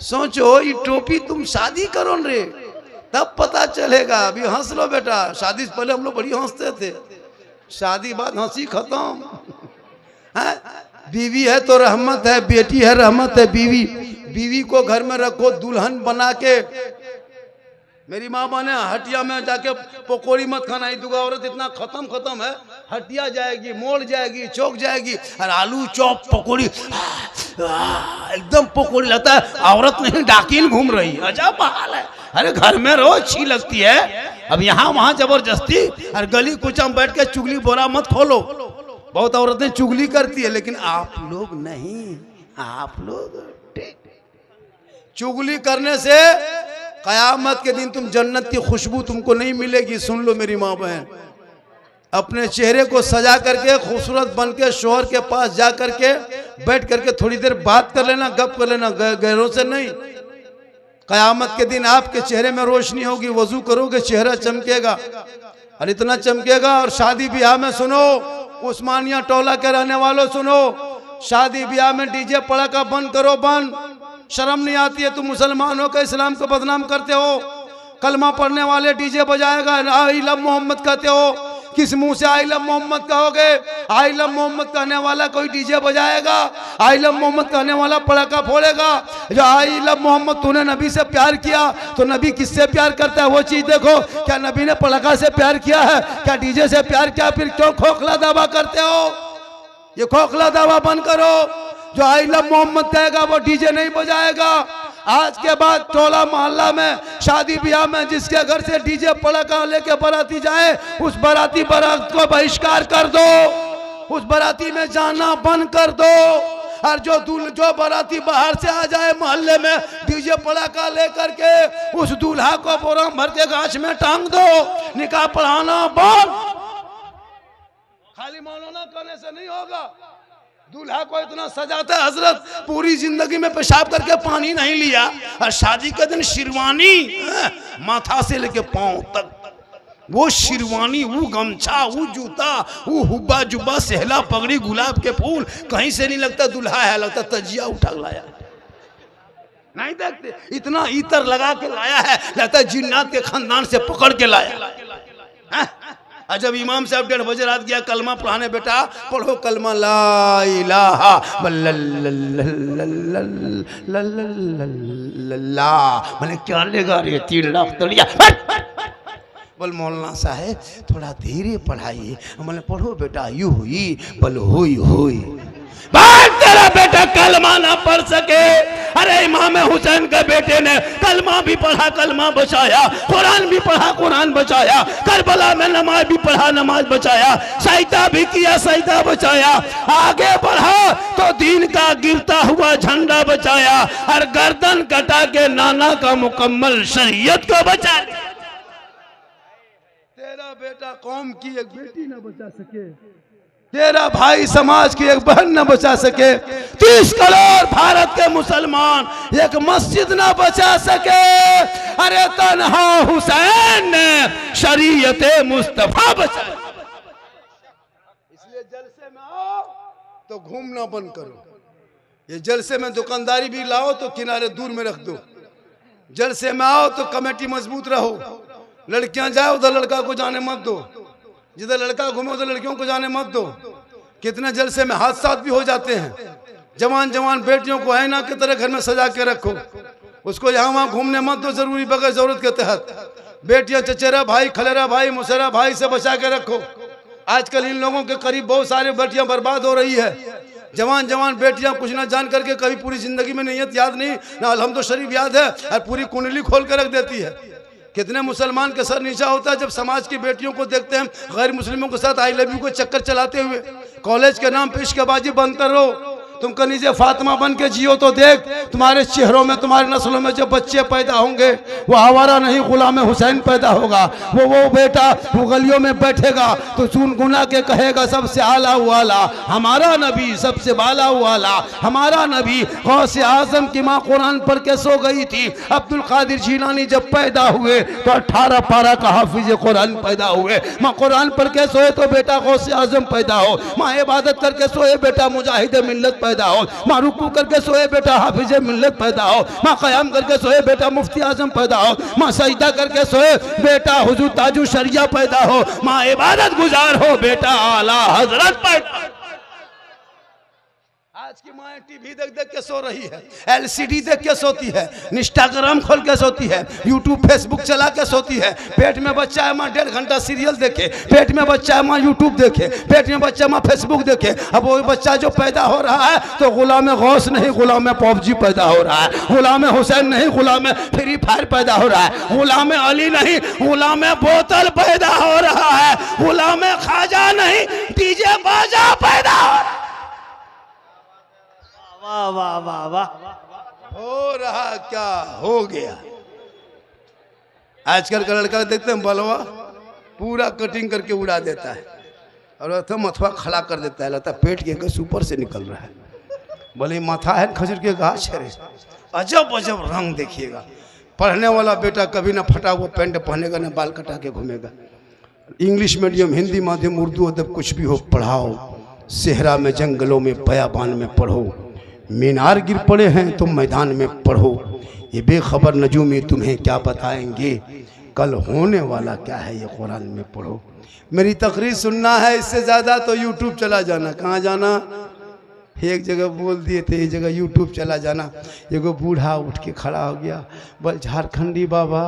सोचो ये टोपी, तुम शादी करो रे तब पता चलेगा। अभी हंस लो बेटा, शादी से पहले हम लोग बड़ी हंसते थे, शादी बाद हंसी खत्म है। बीवी है तो रहमत है, बेटी है रहमत है, बीवी को घर में रखो दुल्हन बना के। मेरी माँ बने हटिया में जाके पकौड़ी मत खाना, दुगा औरत इतना खत्म है, हटिया जाएगी, मोड़ जाएगी, चौक जाएगी, और आलू चौप पकौड़ी एकदम पकौड़ी लगता है औरत नहीं डाकिन घूम रही, अजब हाल है। अरे घर में रहो, अच्छी लगती है, अब यहाँ वहाँ जबरदस्ती, और गली कुचा में बैठ के चुगली बोरा मत खोलो। बहुत औरतें चुगली करती है लेकिन आप लोग नहीं, आप लोग चुगली करने से कयामत के दिन तुम जन्नत की खुशबू तुमको नहीं मिलेगी। सुन लो मेरी माँ बहन, अपने चेहरे को सजा करके खूबसूरत बन के शोहर के पास जा करके बैठ करके थोड़ी देर बात कर लेना, गप कर लेना, गैरों से नहीं। कयामत के दिन आपके चेहरे में रोशनी होगी, वजू करोगे चेहरा चमकेगा, और इतना चमकेगा। और शादी ब्याह में सुनो, उस्मानिया टोला के रहने वालों सुनो, शादी ब्याह में डीजे पड़ाका बंद करो, बंद। शर्म नहीं आती है? तुम मुसलमान हो के इस्लाम को बदनाम करते हो। कलमा पढ़ने वाले डीजे बजाएगा, आई लव मोहम्मद कहते हो, किस मुंह से आई लव मोहम्मद कहोगे? आई लव मोहम्मद कहने वाला कोई डीजे बजाएगा? आई लव मोहम्मद कहने वाला पड़ाका फोड़ेगा? जो आई लव मोहम्मद, तूने नबी से प्यार किया तो नबी किससे प्यार करता है वो चीज देखो। क्या नबी ने पड़ाका से प्यार किया है? क्या डीजे से प्यार किया? फिर क्यों खोखला दावा करते हो? ये खोखला दावा बंद करो। जो आई लव मोहम्मद कहेगा वो डीजे नहीं बजाएगा, आज के बाद टोला मोहल्ला में शादी ब्याह में जिसके घर से डीजे पड़का लेके बाराती जाए उस बाराती बारात को बहिष्कार कर दो, उस बाराती में जाना बंद कर दो। और जो बाराती बाहर से आ जाए मोहल्ले में डीजे पड़का लेकर के उस दूल्हा को बोरा भर के गाछ में टांग दो। निकाह पढ़ाना बंद। खाली मौलाना करने से नहीं होगा। दूल्हा को इतना सजाता है हजरत, पूरी जिंदगी में पेशाब करके पानी नहीं लिया और शादी के दिन शेरवानी माथा से लेके पांव तक, वो शेरवानी, वो गमछा, वो जूता, वो हुब्बा जुब्बा, सहला पगड़ी, गुलाब के फूल, कहीं से नहीं लगता दूल्हा है, लगता तजिया उठा लाया। नहीं देखते इतना इतर लगा के लाया है, लगता है जिन्नात के खानदान से पकड़ के लाया। जब इमाम साहब 1:30 बजे रात गया कलमा पढ़ाने, बेटा पढ़ो कलमा ला इलाहा इल्लल्लाह, मैंने क्या लेगा रे 3 लाख तो लिया। बोल मौलाना साहब थोड़ा धीरे पढ़ाइए। मैंने पढ़ो बेटा यू हुई बोल हुई हुई। भाई तेरा बेटा कलमा ना पढ़ सके। अरे इमाम हुसैन के बेटे ने कलमा भी पढ़ा, कलमा बचाया, कुरान भी पढ़ा, कुरान बचाया, करबला में नमाज भी पढ़ा, नमाज बचाया, सजदा भी किया, सजदा बचाया, आगे बढ़ा तो दीन का गिरता हुआ झंडा बचाया और गर्दन कटा के नाना का मुकम्मल शरीयत को बचाया। तेरा बेटा कौम की एक बेटी न बचा सके, तेरा भाई समाज की एक बहन न बचा सके, 30 करोड़ भारत के मुसलमान एक मस्जिद न बचा सके। अरे तन्हा हुसैन ने शरीयत मुस्तफा बचाया। इसलिए जलसे में आओ तो घूमना बंद करो। ये जलसे में दुकानदारी भी लाओ तो किनारे दूर में रख दो। जलसे में आओ तो कमेटी मजबूत रहो। लड़कियां जाए उधर लड़का को जाने मत दो, जिधर लड़का घूमे उधर लड़कियों को जाने मत दो। कितने जलसे में हादसा भी हो जाते हैं। जवान जवान बेटियों को ऐना की तरह घर में सजा के रखो, उसको यहाँ वहाँ घूमने मत दो जरूरी बगैर जरूरत के तहत। बेटियां चचेरा भाई, खलेरा भाई, मुसरा भाई से बचा के रखो। आजकल इन लोगों के करीब बहुत सारी बेटियां बर्बाद हो रही है। जवान जवान बेटियां कुछ ना जान करके कभी पूरी जिंदगी में नीयत याद नहीं ना अलहम्दुलिल्लाह शरीफ याद है और पूरी कुंडली खोल कर रख देती है। कितने मुसलमान का सर नीचा होता है जब समाज की बेटियों को देखते हैं गैर मुस्लिमों के साथ आई लव यू को चक्कर चलाते हुए। कॉलेज के नाम पे इश्कबाजी बंद करो। तुम कनीज़े फातिमा बन के जियो तो देख तुम्हारे चेहरों में, तुम्हारी नस्लों में जो बच्चे पैदा होंगे वो आवारा नहीं गुलाम हुसैन पैदा होगा। वो बेटा वो गलियों में बैठेगा तो चुनगुना के कहेगा सबसे आला वाला हमारा नबी, सबसे बाला वाला हमारा नबी। गौसे आजम की माँ कुरान पढ़ के सो गई थी। अब्दुल कादिर जीलानी जब पैदा हुए तो 18 पारा का हाफिज कुरान पैदा हुए। माँ कुरान पढ़ के सोए तो बेटा गौसे आजम पैदा हो। माँ इबादत करके सोए बेटा मुजाहिद मिल्लत पैदा हो। माँ रुकू करके सोए बेटा हाफिज मिल्लत पैदा हो। माँ क़याम करके सोए बेटा मुफ्ती आजम पैदा हो। माँ सजदा करके सोए बेटा हुजूर ताजु शरिया पैदा हो। माँ इबादत गुजार हो बेटा आला हजरत पैदा। आज की माँ टीवी देख देख के सो रही है, एलसीडी देख के सोती है, इंस्टाग्राम खोल के सोती है, यूट्यूब फेसबुक चला के सोती है। पेट में बच्चा है माँ 1.5 घंटा सीरियल देखे, पेट में बच्चा है माँ यूट्यूब देखे, पेट में बच्चा माँ फेसबुक देखे। अब वो बच्चा जो पैदा हो रहा है तो गुलाम गौस नहीं गुलाम पबजी पैदा हो रहा है, गुलाम हुसैन नहीं गुलाम फ्री फायर पैदा हो रहा है, गुलाम अली नहीं गुलाम बोतल पैदा हो रहा है, गुलाम खाजा नहीं डीजे बाजा पैदा हो रहा है। वाह वाह वाह वाह। हो रहा क्या हो गया। आजकल का लड़का देखते हैं बलवा पूरा कटिंग करके उड़ा देता है और मथुआ खड़ा कर देता है, लगता है पेट के गस ऊपर से निकल रहा है। बोले माथा है खजूर के गाछ है। अजब अजब रंग देखिएगा। पढ़ने वाला बेटा कभी ना फटा हुआ पैंट पहनेगा ना बाल कटा के घूमेगा। इंग्लिश मीडियम, हिंदी माध्यम, उर्दू अदब कुछ भी हो पढ़ाओ। सेहरा में, जंगलों में, बयाबान में पढ़ो। मीनार गिर पड़े हैं तो मैदान में पढ़ो। ये बेखबर नजूमी तुम्हें क्या बताएंगे, कल होने वाला क्या है ये कुरान में पढ़ो। मेरी तकरीर सुनना है इससे ज़्यादा तो यूट्यूब चला जाना। कहाँ जाना? एक जगह बोल दिए थे, एक जगह यूट्यूब चला जाना। एगो बूढ़ा उठ के खड़ा हो गया, बोल झारखंडी बाबा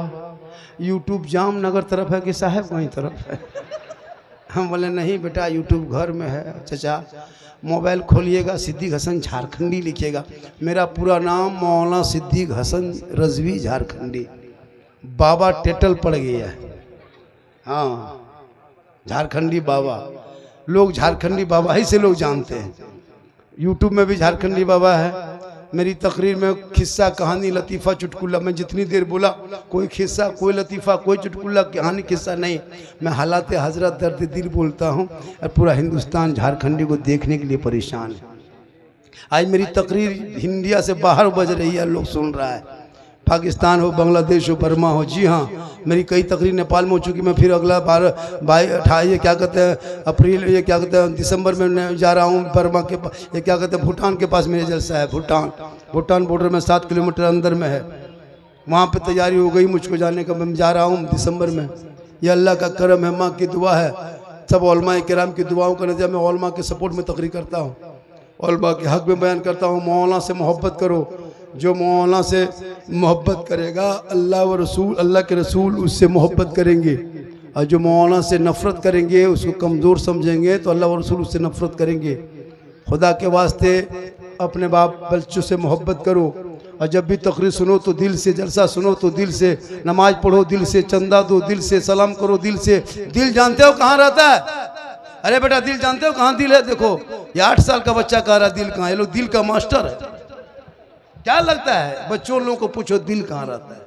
यूट्यूब जामनगर तरफ है कि साहेब वहीं तरफ है? हम बोले नहीं बेटा यूट्यूब घर में है। चचा मोबाइल खोलिएगा, सिद्दीक हसन झारखंडी लिखिएगा। मेरा पूरा नाम मौलाना सिद्दीक हसन रजवी झारखंडी, बाबा टेटल पड़ गया है। हाँ झारखंडी बाबा, लोग झारखंडी बाबा ही से लोग जानते हैं। यूट्यूब में भी झारखंडी बाबा है। मेरी तकरीर में किस्सा कहानी लतीफ़ा चुटकुला, मैं जितनी देर बोला कोई किस्सा कोई लतीफ़ा कोई चुटकुला कहानी किस्सा नहीं, मैं हालात हजरत दर्द दिल बोलता हूँ। और पूरा हिंदुस्तान झारखंडी को देखने के लिए परेशान है। आज मेरी तकरीर इंडिया से बाहर बज रही है, लोग सुन रहा है, पाकिस्तान हो, बांग्लादेश हो, बर्मा हो। जी हाँ, मेरी कई तकरीर नेपाल में हो चुकी। मैं फिर अगला 28 ये क्या कहते हैं अप्रैल, ये क्या कहते हैं दिसंबर में जा रहा हूँ बर्मा के पास, ये क्या कहते हैं भूटान के पास मेरे जलसा है। भूटान बॉर्डर में 7 किलोमीटर अंदर में है, वहाँ पे तैयारी हो गई मुझको जाने का। मैं जा रहा हूँ दिसंबर में। ये अल्लाह का करम है, माँ की दुआ है, सब उलमाए किराम की दुआओं का नतीजा। मैं उलमा के सपोर्ट में तकरीर करता हूँ, उलमा के हक में बयान करता हूँ। मौलाना से मोहब्बत करो, जो मौलाना से मोहब्बत करेगा अल्लाह व रसूल, अल्लाह के रसूल उससे मोहब्बत करेंगे। और जो मौलाना से नफ़रत करेंगे, उसको कमज़ोर समझेंगे, तो अल्लाह व रसूल उससे नफ़रत करेंगे। खुदा के वास्ते अपने बाप बच्चों से मोहब्बत करो। और जब भी तकरीर सुनो तो दिल से, जलसा सुनो तो दिल से, नमाज पढ़ो दिल से, चंदा दो दिल से, सलाम करो दिल से। दिल जानते हो कहाँ रहता है? अरे बेटा दिल जानते हो कहाँ दिल है? देखो ये 8 साल का बच्चा कह रहा है दिल कहाँ है। ये लोग दिल का मास्टर है। क्या लगता है बच्चों लोगों को पूछो दिल कहाँ रहता है?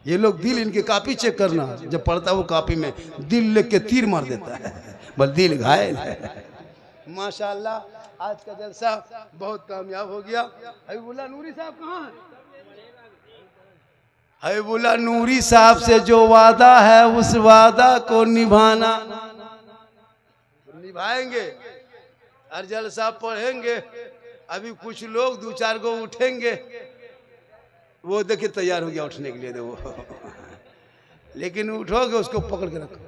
ये लोग दिल, इनके कापी चेक करना, जब पढ़ता है वो कापी में दिल लिख के तीर मार देता है, बस दिल घायल है। माशाल्लाह आज का जलसा बहुत कामयाब हो गया। हबीबुल्लाह नूरी साहब कहाँ हैं? हबीबुल्लाह नूरी साहब से जो वादा है उस वादा को निभाना, निभाएंगे। हर जलसा पढ़ेंगे। अभी कुछ लोग 2-4 को उठेंगे, वो देखिए तैयार हो गया उठने के लिए, देखो लेकिन उठोगे उसको पकड़ के रखो।